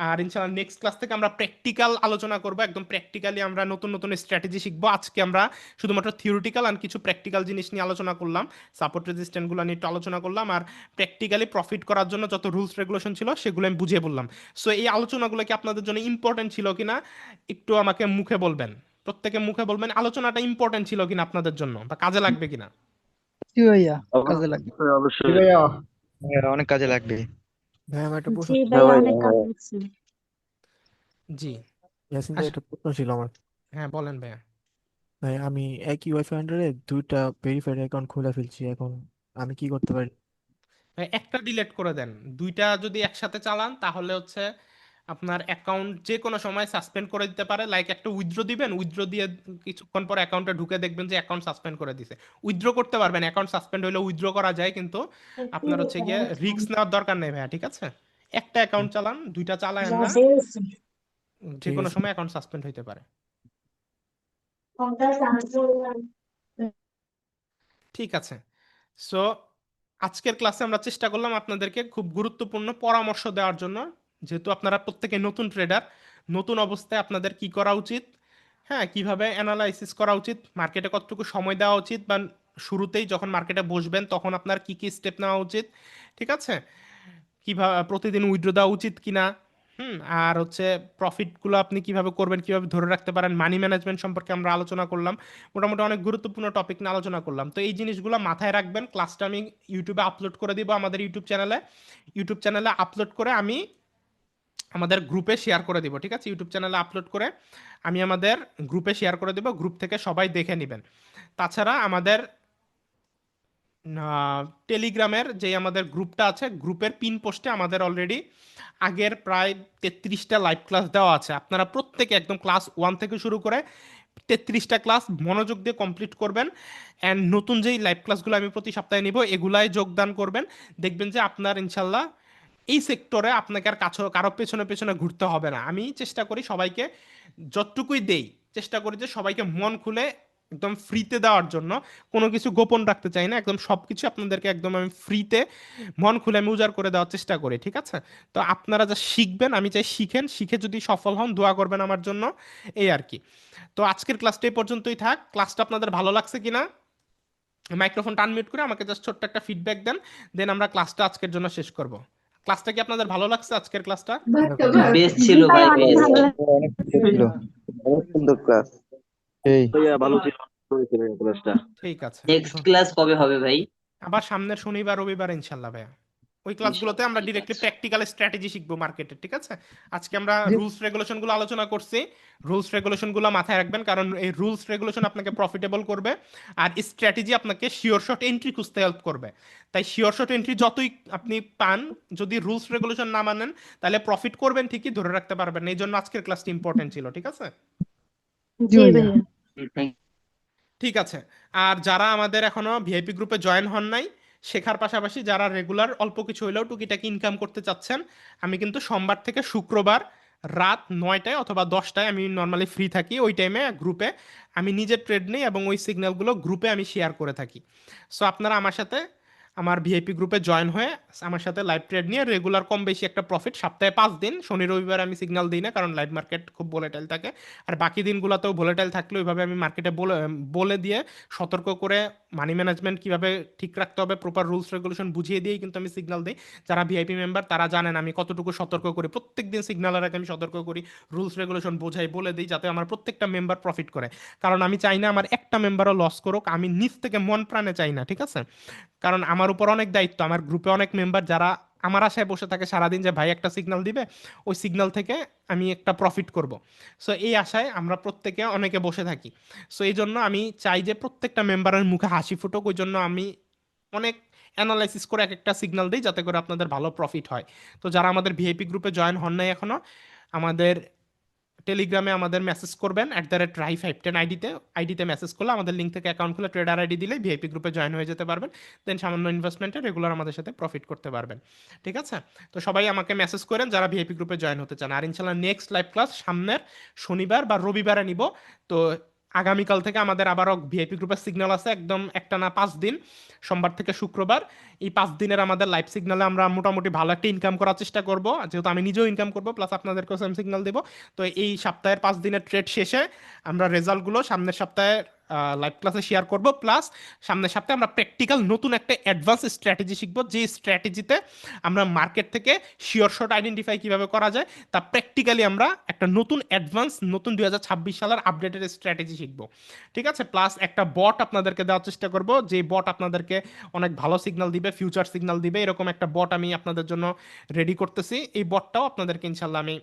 আর ইনশাআল্লাহ নেক্সট ক্লাস থেকে আমরা প্র্যাকটিক্যাল আলোচনা করবো, একদম প্র্যাকটিক্যালি আমরা নতুন নতুন স্ট্র্যাটেজি শিখবো। আজকে আমরা শুধুমাত্র থিওরিটিক্যাল আর কিছু প্র্যাকটিক্যাল জিনিস নিয়ে আলোচনা করলাম, সাপোর্ট রেজিস্ট্যান্টগুলো নিয়ে একটু আলোচনা করলাম, আর প্র্যাকটিক্যালি প্রফিট করার জন্য যত রুলস রেগুলেশন ছিল সেগুলো আমি বুঝিয়ে বললাম। সো এই আলোচনাগুলো কি আপনাদের জন্য ইম্পর্টেন্ট ছিল কিনা একটু আমাকে মুখে বলবেন, প্রত্যেকে মুখে বলবেন আলোচনাটা ইম্পর্টেন্ট ছিল কিনা আপনাদের জন্য, বা কাজে লাগবে কিনা। জি ভাইয়া, কাজে লাগবে। অবশ্যই জি অবশ্যই। ভাইয়া, ভাইয়া, অনেক কাজে লাগবে। ভাই আমার একটা প্রশ্ন জি ছিল। হ্যাঁ ভাইয়া ভাই, অনেক কাজ লাগছে। জি, ইয়াসিন ভাই একটা প্রশ্ন ছিল আমার। হ্যাঁ বলেন ভাইয়া। ভাই আমি একই ওয়াইফাই আন্ডারে দুইটা ভেরিফাইড অ্যাকাউন্ট খুলে ফেলছি, এখন আমি কি করতে পারি? ভাই একটা ডিলিট করে দেন, দুইটা যদি একসাথে চালান তাহলে হচ্ছে আপনার অ্যাকাউন্ট যে কোনো সময় সাসপেন্ড করে দিতে পারে। লাইক একটা উইথড্র দিবেন, উইথড্র দিয়ে কিছুক্ষণ পর অ্যাকাউন্টে ঢুকে দেখবেন যে অ্যাকাউন্ট সাসপেন্ড করে দিছে। উইথড্র করতে পারবেন, অ্যাকাউন্ট সাসপেন্ড হলে উইথড্র করা যায়, কিন্তু আপনার হচ্ছে গিয়ে রিস্ক নেওয়ার দরকার নেই ভাইয়া, ঠিক আছে। একটা অ্যাকাউন্ট চালান, দুইটা চালায়েন না, যে ঠিক কোনো আছে। সময় অ্যাকাউন্ট সাসপেন্ড হইতে পারে। ঠিক আছে, সো আজকের ক্লাসে আমরা চেষ্টা করলাম আপনাদেরকে খুব গুরুত্বপূর্ণ পরামর্শ দেওয়ার জন্য। যেহেতু আপনারা প্রত্যেকে নতুন ট্রেডার, নতুন অবস্থায় আপনাদের কি করা উচিত, হ্যাঁ কিভাবে অ্যানালাইসিস করা উচিত, মার্কেটে কতটুকু সময় দেওয়া উচিত, বা শুরুতেই যখন মার্কেটে বসবেন তখন আপনার কি কি স্টেপ নেওয়া উচিত, ঠিক আছে, কিভাবে প্রতিদিন উইথড্র দেওয়া উচিত কিনা, আর হচ্ছে প্রফিটগুলো আপনি কিভাবে করবেন, কিভাবে ধরে রাখতে পারেন, মানি ম্যানেজমেন্ট সম্পর্কে আমরা আলোচনা করলাম। মোটামুটি অনেক গুরুত্বপূর্ণ টপিক নিয়ে আলোচনা করলাম। তো এই জিনিসগুলো মাথায় রাখবেন। ক্লাসটা আমি ইউটিউবে আপলোড করে দিব, আমাদের ইউটিউব চ্যানেলে আপলোড করে আমি আমাদের গ্রুপে শেয়ার করে দিব। ঠিক আছে, ইউটিউব চ্যানেলে আপলোড করে আমি আমাদের গ্রুপে শেয়ার করে দিব, গ্রুপ থেকে সবাই দেখে নেবেন। তাছাড়া আমাদের টেলিগ্রামের যে আমাদের গ্রুপটা আছে, গ্রুপের পিন পোস্টে আমাদের অলরেডি আগের প্রায় 33টা লাইভ ক্লাস দেওয়া আছে। আপনারা প্রত্যেকে একদম ক্লাস 1 থেকে শুরু করে 33টা ক্লাস মনোযোগ দিয়ে কমপ্লিট করবেন। অ্যান্ড নতুন যেই লাইভ ক্লাসগুলো আমি প্রতি সপ্তাহে নিব এগুলাই যোগদান করবেন। দেখবেন যে আপনার ইনশাল্লাহ এই সেক্টরে আপনাকে আর কারো পেছনে পেছনে ঘুরতে হবে না। আমি চেষ্টা করি সবাইকে যতটুকুই দেই, চেষ্টা করি যে সবাইকে মন খুলে একদম ফ্রিতে দেওয়ার জন্য। কোনো কিছু গোপন রাখতে চাই না, একদম সব কিছু আপনাদেরকে একদম আমি ফ্রিতে মন খুলে আমি উজাড় করে দেওয়ার চেষ্টা করি। ঠিক আছে, তো আপনারা যা শিখবেন আমি চাই শিখেন, শিখে যদি সফল হন দোয়া করবেন আমার জন্য, এই আর কি। তো আজকের ক্লাসটা এই পর্যন্তই থাক। ক্লাসটা আপনাদের ভালো লাগছে কিনা মাইক্রোফোনটা আনমিউট করে আমাকে জাস্ট ছোট্ট একটা ফিডব্যাক দেন, দেন আমরা ক্লাসটা আজকের জন্য শেষ করব। ক্লাসটা কি আপনাদের ভালো লাগছে আজকের ক্লাসটা? বেস্ট জি ছিল ভাই, ভাই, অনেক বেস্ট। ভালো লাগছে। অনেক সুন্দর ছিল। অনেক সুন্দর ক্লাস। এই ভাইয়া ভালো ছিল, হয়েছিল এই ক্লাসটা। ঠিক আছে, নেক্সট ক্লাস কবে হবে ভাই? আবার সামনের শনিবার রবিবার ইনশাল্লাহ ভাইয়া। ওই ক্লাসগুলোতে ইনশাআল্লাহ, আমরা ঠিক ডিরেক্টলি আছে। প্র্যাকটিক্যাল স্ট্র্যাটেজি শিখবো মার্কেটের। ঠিক আছে, আজকে আমরা জি রুলস রেগুলেশনগুলো আলোচনা করছি। রুলস রেগুলেশনগুলো মাথায় রাখবেন, কারণ এই রুলস রেগুলেশন আপনাকে প্রফিটেবল করবে, আর স্ট্র্যাটেজি আপনাকে শিওর শট এন্ট্রি খুঁজতে হেল্প করবে। তাই শিওর শট এন্ট্রি যতই আপনি পান, যদি রুলস রেগুলেশন না মানেন তাহলে প্রফিট করবেন ঠিকই, ধরে রাখতে পারবেন না। এই জন্য আজকের ক্লাসটি ইম্পর্টেন্ট ছিল। ঠিক আছে, জি জি ভাইয়া। ভাইয়া। Thank ঠিক আছে। আর যারা আমাদের এখনো ভিআইপি গ্রুপে জয়েন হন নাই, শেখার পাশাপাশি যারা রেগুলার অল্প কিছু হইলেও টুকিটাকি ইনকাম করতে চাচ্ছেন, আমি কিন্তু সোমবার থেকে শুক্রবার রাত 9টায় অথবা 10টায় আমি নর্মালি ফ্রি থাকি। ওই টাইমে গ্রুপে আমি নিজের ট্রেড নিই এবং ওই সিগন্যালগুলো গ্রুপে আমি শেয়ার করে থাকি। সো আপনারা আমার সাথে আমার ভিআইপি গ্রুপে জয়েন হয়ে আমার সাথে লাইভ ট্রেড নিয়ে রেগুলার কম বেশি একটা প্রফিট, সপ্তাহে 5 দিন, শনি রবিবার আমি সিগন্যাল দিই না কারণ লাইভ মার্কেট খুব ভোলেটাইল থাকে। আর বাকি দিনগুলোতেও ভোলেটাইল থাকলে ওইভাবে আমি মার্কেটে বলে বলে দিয়ে সতর্ক করে মানি ম্যানেজমেন্ট কিভাবে ঠিক রাখতে হবে প্রপার রুলস রেগুলেশন বুঝিয়ে দিয়েই কিন্তু আমি সিগন্যাল দিই। যারা ভিআইপি মেম্বার তারা জানেন আমি কতটুকু সতর্ক করি, প্রত্যেক দিন সিগন্যালের আগে আমি সতর্ক করি, রুলস রেগুলেশন বোঝাই, বলে দিই, যাতে আমার প্রত্যেকটা মেম্বার প্রফিট করে। কারণ আমি চাই না আমার একটা মেম্বারও লস করুক, আমি নিজ থেকে মন প্রাণে চাই না। ঠিক আছে, কারণ আমার উপর অনেক দায়িত্ব, আমার গ্রুপে অনেক মেম্বার যারা আমার আশায় বসে থাকে সারাদিন যে ভাই একটা সিগন্যাল দিবে, ওই সিগন্যাল থেকে আমি একটা প্রফিট করব। সো এই আশায় আমরা প্রত্যেকে অনেকে বসে থাকি। সো এই জন্য আমি চাই যে প্রত্যেকটা মেম্বারের মুখে হাসি ফুটুক, ওই জন্য আমি অনেক অ্যানালাইসিস করে এক একটা সিগন্যাল দিই যাতে করে আপনাদের ভালো প্রফিট হয়। তো যারা আমাদের ভিআইপি গ্রুপে জয়েন হন নাই এখনো, আমাদের টেলিগ্রামে আমাদের মেসেজ করবেন @rai510 আইডিতে মেসেজ করলে আমাদের লিঙ্ক থেকে অ্যাকাউন্ট খুলে ট্রেডার আইডি দিলেই ভিআইপি গ্রুপে জয়েন হয়ে যেতে পারবেন। দেন সামান্য ইনভেস্টমেন্টে রেগুলার আমাদের সাথে প্রফিট করতে পারবেন। ঠিক আছে, তো সবাই আমাকে মেসেজ করেন যারা ভিআইপি গ্রুপে জয়েন হতে চান। আর ইনশাল্লাহ নেক্সট লাইভ ক্লাস সামনের শনিবার বা রবিবারে নিব। তো আগামীকাল থেকে আমাদের আবারও ভিআইপি গ্রুপের সিগন্যাল আছে একদম একটানা 5 দিন, সোমবার থেকে শুক্রবার। এই 5 দিনের আমাদের লাইভ সিগন্যালে আমরা মোটামুটি ভালো একটা ইনকাম করার চেষ্টা করব, যেহেতু আমি নিজেও ইনকাম করবো প্লাস আপনাদেরকেও সেম সিগন্যাল দেবো। তো এই সপ্তাহের 5 দিনের ট্রেড শেষে আমরা রেজাল্টগুলো সামনের সপ্তাহে লাইভ ক্লাসে শেয়ার করব, প্লাস সামনের সপ্তাহে আমরা প্র্যাকটিক্যাল নতুন একটা অ্যাডভান্স স্ট্র্যাটেজি শিখবো, যে স্ট্র্যাটেজিতে আমরা মার্কেট থেকে শিওর শট আইডেন্টিফাই কিভাবে করা যায় তা প্র্যাকটিক্যালি আমরা একটা নতুন অ্যাডভান্স নতুন 2026 সালের আপডেটেড স্ট্র্যাটেজি শিখবো। ঠিক আছে, প্লাস একটা বট আপনাদেরকে দেওয়ার চেষ্টা করব, যে বট আপনাদেরকে অনেক ভালো সিগন্যাল দিবে, ফিউচার সিগন্যাল দিবে, এরকম একটা বট আমি আপনাদের জন্য রেডি করতেছি। এই বটটাও আপনাদেরকে ইনশাল্লাহ আমি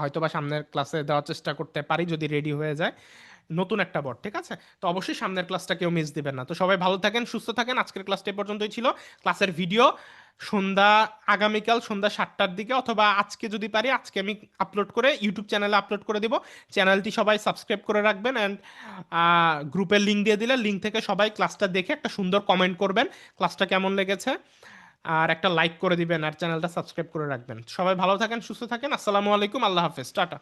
হয়তোবা সামনের ক্লাসে দেওয়ার চেষ্টা করতে পারি যদি রেডি হয়ে যায় নতুন একটা বট। ঠিক আছে, তো অবশ্যই সামনের ক্লাসটা কেউ মিস দিবেন না। তো সবাই ভালো থাকেন, সুস্থ থাকেন। আজকের ক্লাসটা এই পর্যন্তই ছিল। ক্লাসের ভিডিও আগামীকাল সন্ধ্যা 7টার দিকে অথবা আজকে যদি পারি আজকে আমি আপলোড করে ইউটিউব চ্যানেলে আপলোড করে দিব। চ্যানেলটি সবাই সাবস্ক্রাইব করে রাখবেন, অ্যান্ড গ্রুপের লিঙ্ক দিয়ে দিলে লিঙ্ক থেকে সবাই ক্লাসটা দেখে একটা সুন্দর কমেন্ট করবেন ক্লাসটা কেমন লেগেছে, আর একটা লাইক করে দিবেন, আর চ্যানেলটা সাবস্ক্রাইব করে রাখবেন। সবাই ভালো থাকেন, সুস্থ থাকেন। আসসালামু আলাইকুম, আল্লাহ হাফেজ, টাটা।